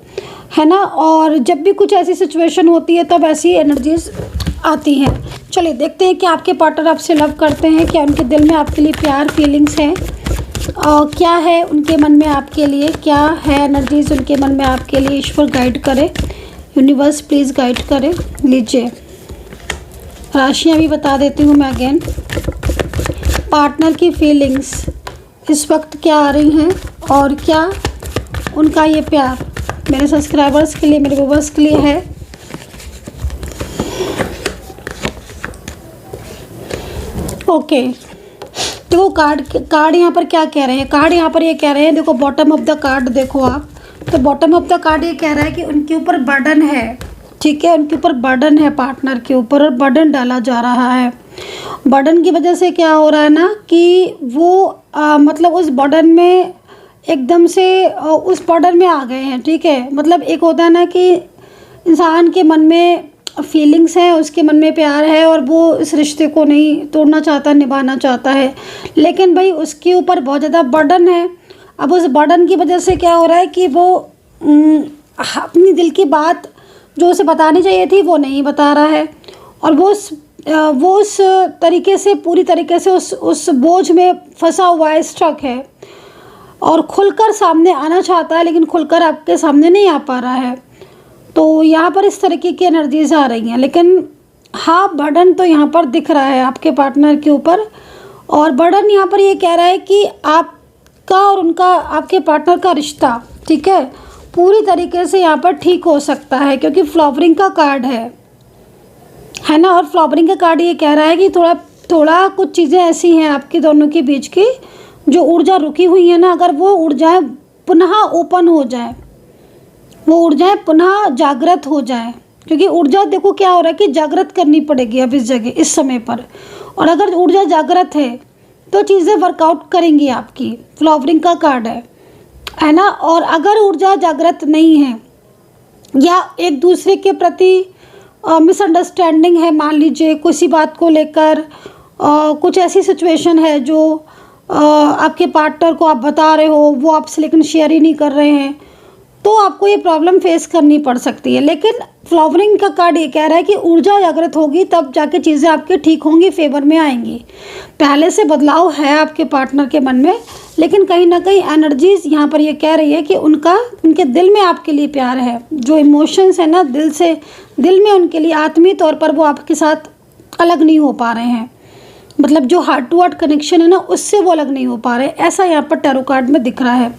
है ना। और जब भी कुछ ऐसी सिचुएशन होती है तब ऐसी एनर्जीज आती हैं। चलिए देखते हैं कि आपके पार्टनर आपसे लव करते हैं, क्या उनके दिल में आपके लिए प्यार फीलिंग्स हैं, क्या है उनके मन में आपके लिए, क्या है एनर्जीज उनके मन में आपके लिए। ईश्वर गाइड करे, यूनिवर्स प्लीज़ गाइड करें। लीजिए राशियाँ भी बता देती हूँ मैं अगेन। पार्टनर की फीलिंग्स इस वक्त क्या आ रही हैं, और क्या उनका ये प्यार मेरे सब्सक्राइबर्स के लिए, मेरे व्यूअर्स के लिए है। ओके, देखो कार्ड यहाँ पर क्या कह रहे हैं। कार्ड यहाँ पर ये कह रहे हैं, देखो बॉटम ऑफ द कार्ड देखो आप, तो बॉटम ऑफ द कार्ड ये कह रहा है कि उनके ऊपर बर्डन है, ठीक है, उनके ऊपर बर्डन है पार्टनर के ऊपर, और बर्डन डाला जा रहा है। बर्डन की वजह से क्या हो रहा है ना कि वो मतलब उस बर्डन में एकदम से उस बर्डन में आ गए हैं, ठीक है। मतलब एक होता है ना कि इंसान के मन में फीलिंग्स हैं, उसके मन में प्यार है और वो इस रिश्ते को नहीं तोड़ना चाहता, निभाना चाहता है, लेकिन भाई उसके ऊपर बहुत ज़्यादा बर्डन है। अब उस बर्डन की वजह से क्या हो रहा है कि वो अपनी दिल की बात जो उसे बतानी चाहिए थी वो नहीं बता रहा है, और वो उस तरीके से पूरी तरीके से उस बोझ में फंसा हुआ है, स्ट्रक है, और खुलकर सामने आना चाहता है लेकिन खुलकर आपके सामने नहीं आ पा रहा है। तो यहाँ पर इस तरीके की एनर्जीज आ रही हैं, लेकिन हाँ बर्डन तो यहाँ पर दिख रहा है आपके पार्टनर के ऊपर। और बर्डन यहाँ पर ये कह रहा है कि आपका और उनका, आपके पार्टनर का रिश्ता, ठीक है, पूरी तरीके से यहाँ पर ठीक हो सकता है, क्योंकि फ्लावरिंग का कार्ड है ना। और फ्लावरिंग का कार्ड ये कह रहा है कि थोड़ा कुछ चीज़ें ऐसी हैं आपके दोनों के बीच की जो ऊर्जा रुकी हुई है ना, अगर वो ऊर्जाएँ पुनः ओपन हो जाए, वो ऊर्जाएँ पुनः जागृत हो जाए, क्योंकि ऊर्जा देखो क्या हो रहा है कि जागृत करनी पड़ेगी अब इस जगह, इस समय पर। और अगर ऊर्जा जागृत है तो चीज़ें वर्कआउट करेंगी आपकी, फ्लावरिंग का कार्ड है ना। और अगर ऊर्जा जागृत नहीं है या एक दूसरे के प्रति मिसअंडरस्टैंडिंग है, मान लीजिए किसी बात को लेकर कुछ ऐसी सिचुएशन है जो आपके पार्टनर को आप बता रहे हो, वो आपसे लेकिन शेयर ही नहीं कर रहे हैं, तो आपको ये प्रॉब्लम फेस करनी पड़ सकती है। लेकिन फ्लावरिंग का कार्ड ये कह रहा है कि ऊर्जा जागृत होगी तब जाके चीज़ें आपके ठीक होंगी, फेवर में आएंगी। पहले से बदलाव है आपके पार्टनर के मन में, लेकिन कहीं ना कहीं एनर्जीज यहाँ पर ये कह रही है कि उनके दिल में आपके लिए प्यार है, जो इमोशंस है ना दिल में उनके लिए आत्मीय तौर पर वो आपके साथ अलग नहीं हो पा रहे हैं, मतलब जो हार्ट टू हार्ट कनेक्शन है ना उससे वो अलग नहीं हो पा रहे, ऐसा यहाँ पर टैरो कार्ड में दिख रहा है।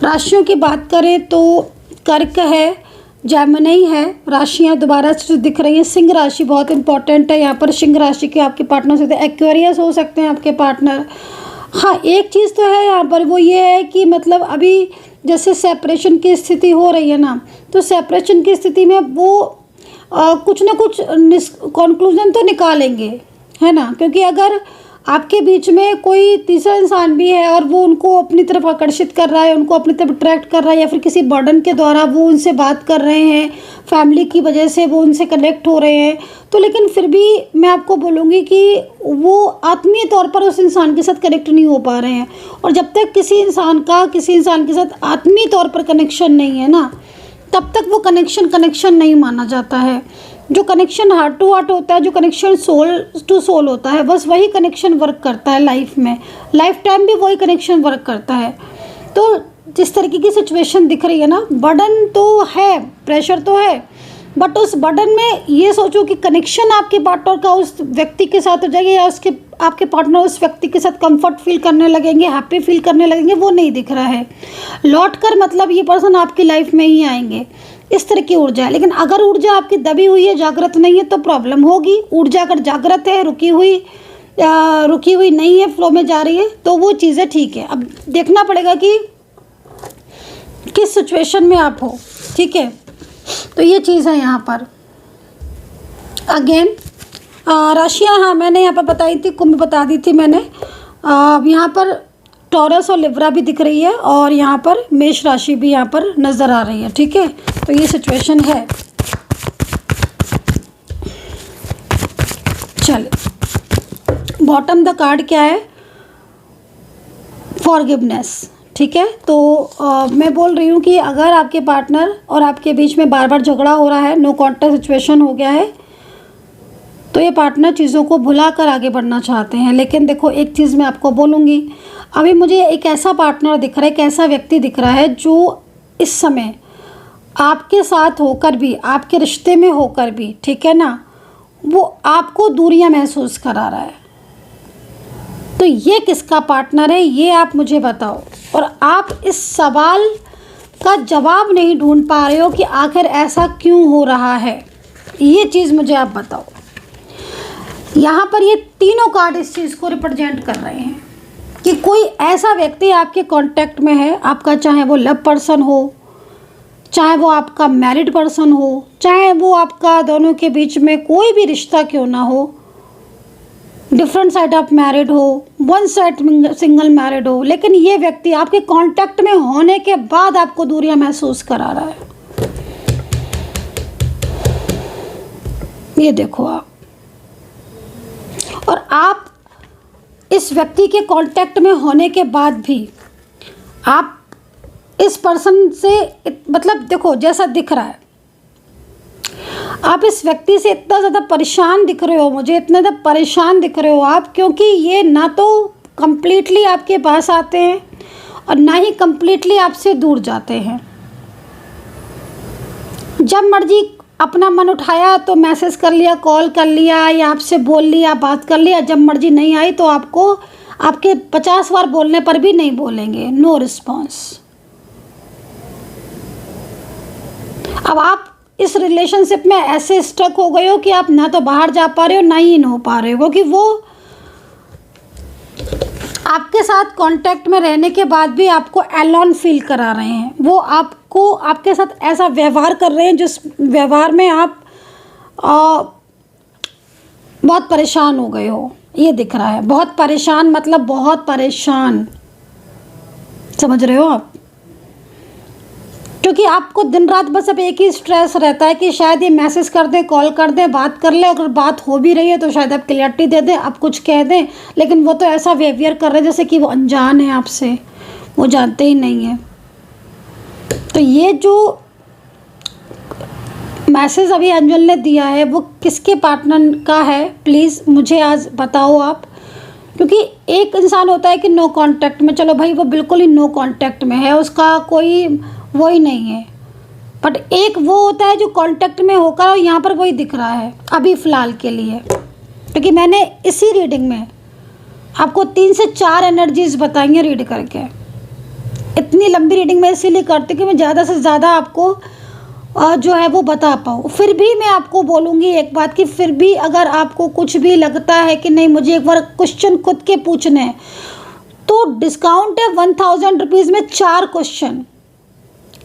राशियों की बात करें तो कर्क है, जेमिनी है, राशियाँ दोबारा से जो दिख रही हैं। सिंह राशि बहुत इंपॉर्टेंट है यहाँ पर, सिंह राशि के आपके पार्टनर हो सकते हैं, एक्वेरियस हो सकते हैं आपके पार्टनर। हाँ एक चीज़ तो है यहाँ पर, वो ये है कि मतलब अभी जैसे सेपरेशन की स्थिति हो रही है ना, तो सेपरेशन की स्थिति में वो कुछ ना कुछ कंक्लूजन तो निकालेंगे, है ना, क्योंकि अगर आपके बीच में कोई तीसरा इंसान भी है और वो उनको अपनी तरफ आकर्षित कर रहा है, उनको अपनी तरफ अट्रैक्ट कर रहा है, या फिर किसी बर्डन के द्वारा वो उनसे बात कर रहे हैं, फैमिली की वजह से वो उनसे कनेक्ट हो रहे हैं, तो लेकिन फिर भी मैं आपको बोलूँगी कि वो आत्मीय तौर पर उस इंसान के साथ कनेक्ट नहीं हो पा रहे हैं। और जब तक किसी इंसान के साथ आत्मीय तौर पर कनेक्शन नहीं है ना, तब तक वो कनेक्शन नहीं माना जाता है। जो कनेक्शन हार्ट टू हार्ट होता है, जो कनेक्शन सोल टू सोल होता है, बस वही कनेक्शन वर्क करता है लाइफ में, लाइफ टाइम भी वही कनेक्शन वर्क करता है। तो जिस तरीके की सिचुएशन दिख रही है ना, बर्डन तो है, प्रेशर तो है, बट उस बर्डन में ये सोचो कि कनेक्शन आपके पार्टनर का उस व्यक्ति के साथ हो जाएगा, या आपके पार्टनर उस व्यक्ति के साथ कंफर्ट फील करने लगेंगे, हैप्पी फील करने लगेंगे, वो नहीं दिख रहा है। लौट कर मतलब ये पर्सन आपकी लाइफ में ही आएंगे, इस तरह की ऊर्जा है। लेकिन अगर ऊर्जा आपकी दबी हुई है, जागृत नहीं है, तो प्रॉब्लम होगी। ऊर्जा अगर जागृत है, रुकी हुई नहीं है, फ्लो में जा रही है, तो वो चीज़ें ठीक है। अब देखना पड़ेगा कि किस सिचुएशन में आप हो, ठीक है। तो ये चीज़ है यहाँ पर। अगेन राशियाँ, हाँ मैंने यहाँ पर बताई थी, कुंभ बता दी थी मैंने। यहाँ पर टॉरस और लिब्रा भी दिख रही है, और यहाँ पर मेष राशि भी यहाँ पर नज़र आ रही है, ठीक है। तो ये सिचुएशन है। चलिए, बॉटम द कार्ड क्या है, फॉरगिवनेस, ठीक है। तो मैं बोल रही हूँ कि अगर आपके पार्टनर और आपके बीच में बार बार झगड़ा हो रहा है, नो कॉन्टैक्ट सिचुएशन हो गया है, तो ये पार्टनर चीज़ों को भुला कर आगे बढ़ना चाहते हैं। लेकिन देखो एक चीज़ मैं आपको बोलूँगी, अभी मुझे एक ऐसा पार्टनर दिख रहा है, एक ऐसा व्यक्ति दिख रहा है जो इस समय आपके साथ होकर भी, आपके रिश्ते में होकर भी, ठीक है ना, वो आपको दूरियां महसूस करा रहा है। तो ये किसका पार्टनर है, ये आप मुझे बताओ। और आप इस सवाल का जवाब नहीं ढूंढ पा रहे हो कि आखिर ऐसा क्यों हो रहा है, ये चीज़ मुझे आप बताओ। यहाँ पर ये तीनों कार्ड इस चीज़ को रिप्रेजेंट कर रहे हैं कि कोई ऐसा व्यक्ति आपके कांटेक्ट में है, आपका चाहे वो लव पर्सन हो, चाहे वो आपका मैरिड पर्सन हो, चाहे वो आपका दोनों के बीच में कोई भी रिश्ता क्यों ना हो, डिफरेंट साइड ऑफ मैरिड हो, वन साइड सिंगल मैरिड हो, लेकिन ये व्यक्ति आपके कांटेक्ट में होने के बाद आपको दूरियां महसूस करा रहा है। ये देखो आप, और आप इस व्यक्ति के कांटेक्ट में होने के बाद भी आप इस पर्सन से मतलब देखो जैसा दिख रहा है, आप इस व्यक्ति से इतना ज़्यादा परेशान दिख रहे हो, मुझे इतना ज़्यादा परेशान दिख रहे हो आप, क्योंकि ये ना तो कंप्लीटली आपके पास आते हैं और ना ही कंप्लीटली आपसे दूर जाते हैं। जब मर्जी अपना मन उठाया तो मैसेज कर लिया, कॉल कर लिया, या आपसे बोल लिया, बात कर लिया। जब मर्जी नहीं आई तो आपको आपके 50 बार बोलने पर भी नहीं बोलेंगे, नो रिस्पॉन्स। अब आप इस रिलेशनशिप में ऐसे स्टक हो गए हो कि आप ना तो बाहर जा पा रहे हो ना ही इन हो पा रहे हो, क्योंकि वो आपके साथ कांटेक्ट में रहने के बाद भी आपको एलोन फील करा रहे हैं। वो आपको आपके साथ ऐसा व्यवहार कर रहे हैं जिस व्यवहार में आप बहुत परेशान हो गए हो। ये दिख रहा है, बहुत परेशान, मतलब बहुत परेशान, समझ रहे हो आप? क्योंकि आपको दिन रात बस अब एक ही स्ट्रेस रहता है कि शायद ये मैसेज कर दें, कॉल कर दें, बात कर ले, अगर बात हो भी रही है तो शायद आप क्लियरिटी दे दें, आप कुछ कह दें, लेकिन वो तो ऐसा बिहेवियर कर रहे हैं जैसे कि वो अनजान है आपसे, वो जानते ही नहीं है। तो ये जो मैसेज अभी अंजुल ने दिया है वो किसके पार्टनर का है, प्लीज़ मुझे आज बताओ आप। क्योंकि एक इंसान होता है कि नो कांटेक्ट में, चलो भाई वो बिल्कुल ही नो कांटेक्ट में है, उसका कोई वो ही नहीं है, बट एक वो होता है जो कांटेक्ट में होकर, और यहाँ पर वही दिख रहा है अभी फ़िलहाल के लिए। क्योंकि मैंने इसी रीडिंग में आपको 3 से 4 एनर्जीज बताई हैं रीड करके। इतनी लंबी रीडिंग मैं इसीलिए करती कि मैं ज़्यादा से ज़्यादा आपको जो है वो बता पाऊँ। फिर भी मैं आपको बोलूँगी एक बात कि फिर भी अगर आपको कुछ भी लगता है कि नहीं मुझे एक बार क्वेश्चन खुद के पूछने हैं, तो डिस्काउंट है 1000 रुपीज़ में 4 क्वेश्चन।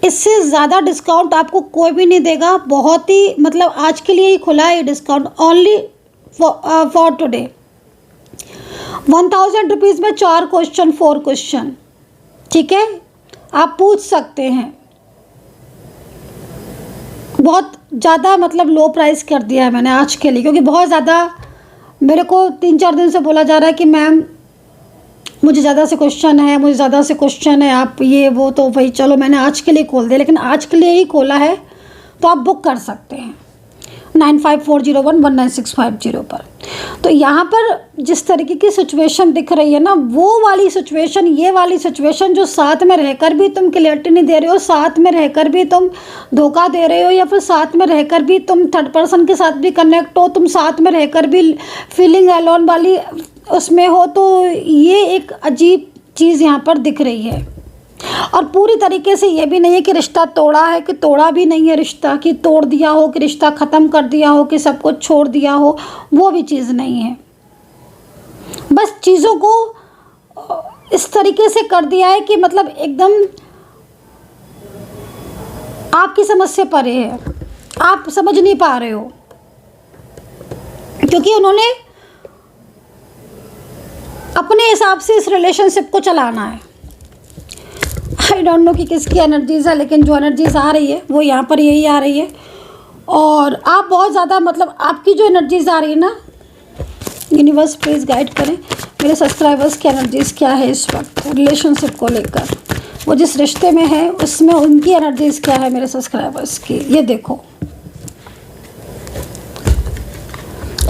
इससे ज़्यादा डिस्काउंट आपको कोई भी नहीं देगा। बहुत ही मतलब आज के लिए ही खुला है ये discount, only for today. 1000 rupees में 4 क्वेश्चन, 4 क्वेश्चन, ठीक है, आप पूछ सकते हैं। बहुत ज़्यादा मतलब लो प्राइस कर दिया है मैंने आज के लिए, क्योंकि बहुत ज़्यादा मेरे को 3-4 दिन से बोला जा रहा है कि मैम मुझे ज़्यादा से क्वेश्चन है, मुझे ज़्यादा से क्वेश्चन है, आप ये वो, तो भाई चलो मैंने आज के लिए खोल दिया, लेकिन आज के लिए ही खोला है तो आप बुक कर सकते हैं 9540119650 पर। तो यहाँ पर जिस तरीके की सिचुएशन दिख रही है ना, वो वाली सिचुएशन, ये वाली सिचुएशन जो साथ में रहकर भी तुम क्लियरिटी नहीं दे रहे हो, साथ में रहकर भी तुम धोखा दे रहे हो, या फिर साथ में रहकर भी तुम थर्ड पर्सन के साथ भी कनेक्ट हो, तुम साथ में रहकर भी फीलिंग अलोन वाली उसमें हो, तो ये एक अजीब चीज़ यहाँ पर दिख रही है। और पूरी तरीके से ये भी नहीं है कि रिश्ता तोड़ा है, कि तोड़ा भी नहीं है रिश्ता, कि तोड़ दिया हो, कि रिश्ता ख़त्म कर दिया हो, कि सब कुछ छोड़ दिया हो, वो भी चीज़ नहीं है। बस चीज़ों को इस तरीके से कर दिया है कि मतलब एकदम आपकी समझ से परे है, आप समझ नहीं पा रहे हो, क्योंकि उन्होंने अपने हिसाब से इस रिलेशनशिप को चलाना है। आई डोंट नो कि किसकी एनर्जीज़ है, लेकिन जो एनर्जीज़ आ रही है वो यहाँ पर यही आ रही है। और आप बहुत ज़्यादा मतलब आपकी जो एनर्जीज़ आ रही है ना, यूनिवर्स प्लीज़ गाइड करें मेरे सब्सक्राइबर्स की एनर्जीज़ क्या है इस वक्त रिलेशनशिप को लेकर। वो जिस रिश्ते में है उसमें उनकी एनर्जीज़ क्या है मेरे सब्सक्राइबर्स की। ये देखो,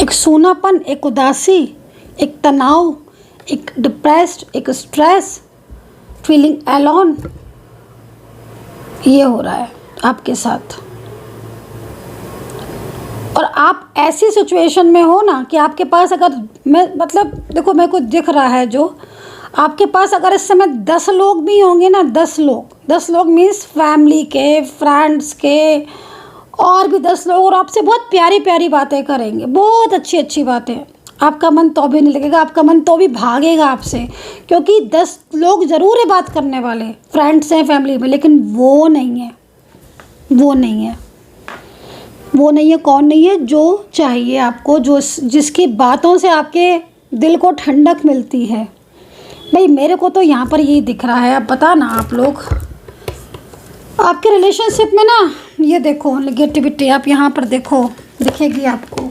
एक सूनापन, एक उदासी, एक तनाव, एक डिप्रेस्ड, एक स्ट्रेस, फीलिंग एलोन, ये हो रहा है आपके साथ। और आप ऐसी सिचुएशन में हो ना कि आपके पास अगर मैं मतलब देखो मेरे को दिख रहा है जो आपके पास अगर इस समय 10 लोग भी होंगे ना, 10 लोग मीन्स फैमिली के, फ्रेंड्स के, और भी 10 लोग, और आपसे बहुत प्यारी प्यारी बातें करेंगे, बहुत अच्छी अच्छी बातें, आपका मन तो भी नहीं लगेगा, आपका मन तो भी भागेगा आपसे, क्योंकि 10 लोग ज़रूर है बात करने वाले, फ्रेंड्स हैं फैमिली में, लेकिन वो नहीं है। वो नहीं है, वो नहीं है। कौन नहीं है? जो चाहिए आपको, जो जिसकी बातों से आपके दिल को ठंडक मिलती है। भाई मेरे को तो यहाँ पर यही दिख रहा है। अब बता ना आप लोग, आपके रिलेशनशिप में ना ये देखो नेगेटिविटी, आप यहाँ पर देखो, दिखेगी आपको।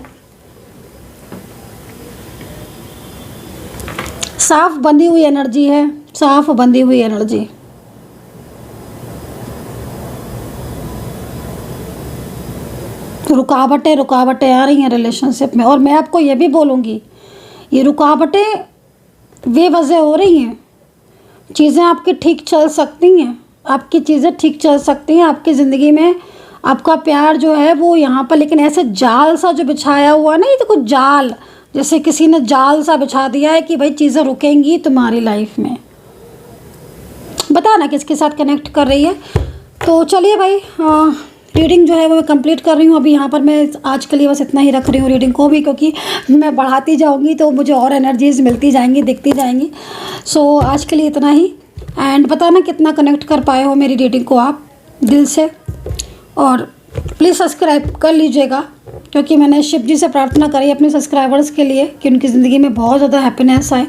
साफ बंधी हुई एनर्जी है, साफ बंधी हुई एनर्जी। रुकावटें आ रही हैं रिलेशनशिप में। और मैं आपको ये भी बोलूँगी, ये रुकावटें बेवजह हो रही हैं। चीज़ें आपकी ठीक चल सकती हैं, आपकी चीज़ें ठीक चल सकती हैं आपकी ज़िंदगी में। आपका प्यार जो है वो यहाँ पर, लेकिन ऐसे जाल सा जो बिछाया हुआ है ना, ये तो कुछ जाल, जैसे किसी ने जाल सा बिछा दिया है कि भाई चीज़ें रुकेंगी तुम्हारी लाइफ में। बता ना किसके साथ कनेक्ट कर रही है। तो चलिए भाई, रीडिंग जो है वो मैं कंप्लीट कर रही हूँ अभी। यहाँ पर मैं आज के लिए बस इतना ही रख रही हूँ रीडिंग को भी, क्योंकि मैं बढ़ाती जाऊँगी तो मुझे और एनर्जीज मिलती जाएंगी, दिखती जाएंगी। सो आज के लिए इतना ही। एंड बताना कितना कनेक्ट कर पाए हो मेरी रीडिंग को आप दिल से। और प्लीज़ सब्सक्राइब कर लीजिएगा, क्योंकि मैंने शिव जी से प्रार्थना करी अपने सब्सक्राइबर्स के लिए कि उनकी ज़िंदगी में बहुत ज़्यादा हैप्पीनेस आए।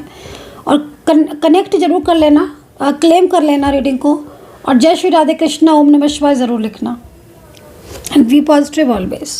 और कनेक्ट ज़रूर कर लेना, क्लेम कर लेना रीडिंग को। और जय श्री राधे कृष्णा, ओम नमः शिवाय ज़रूर लिखना। And be positive always.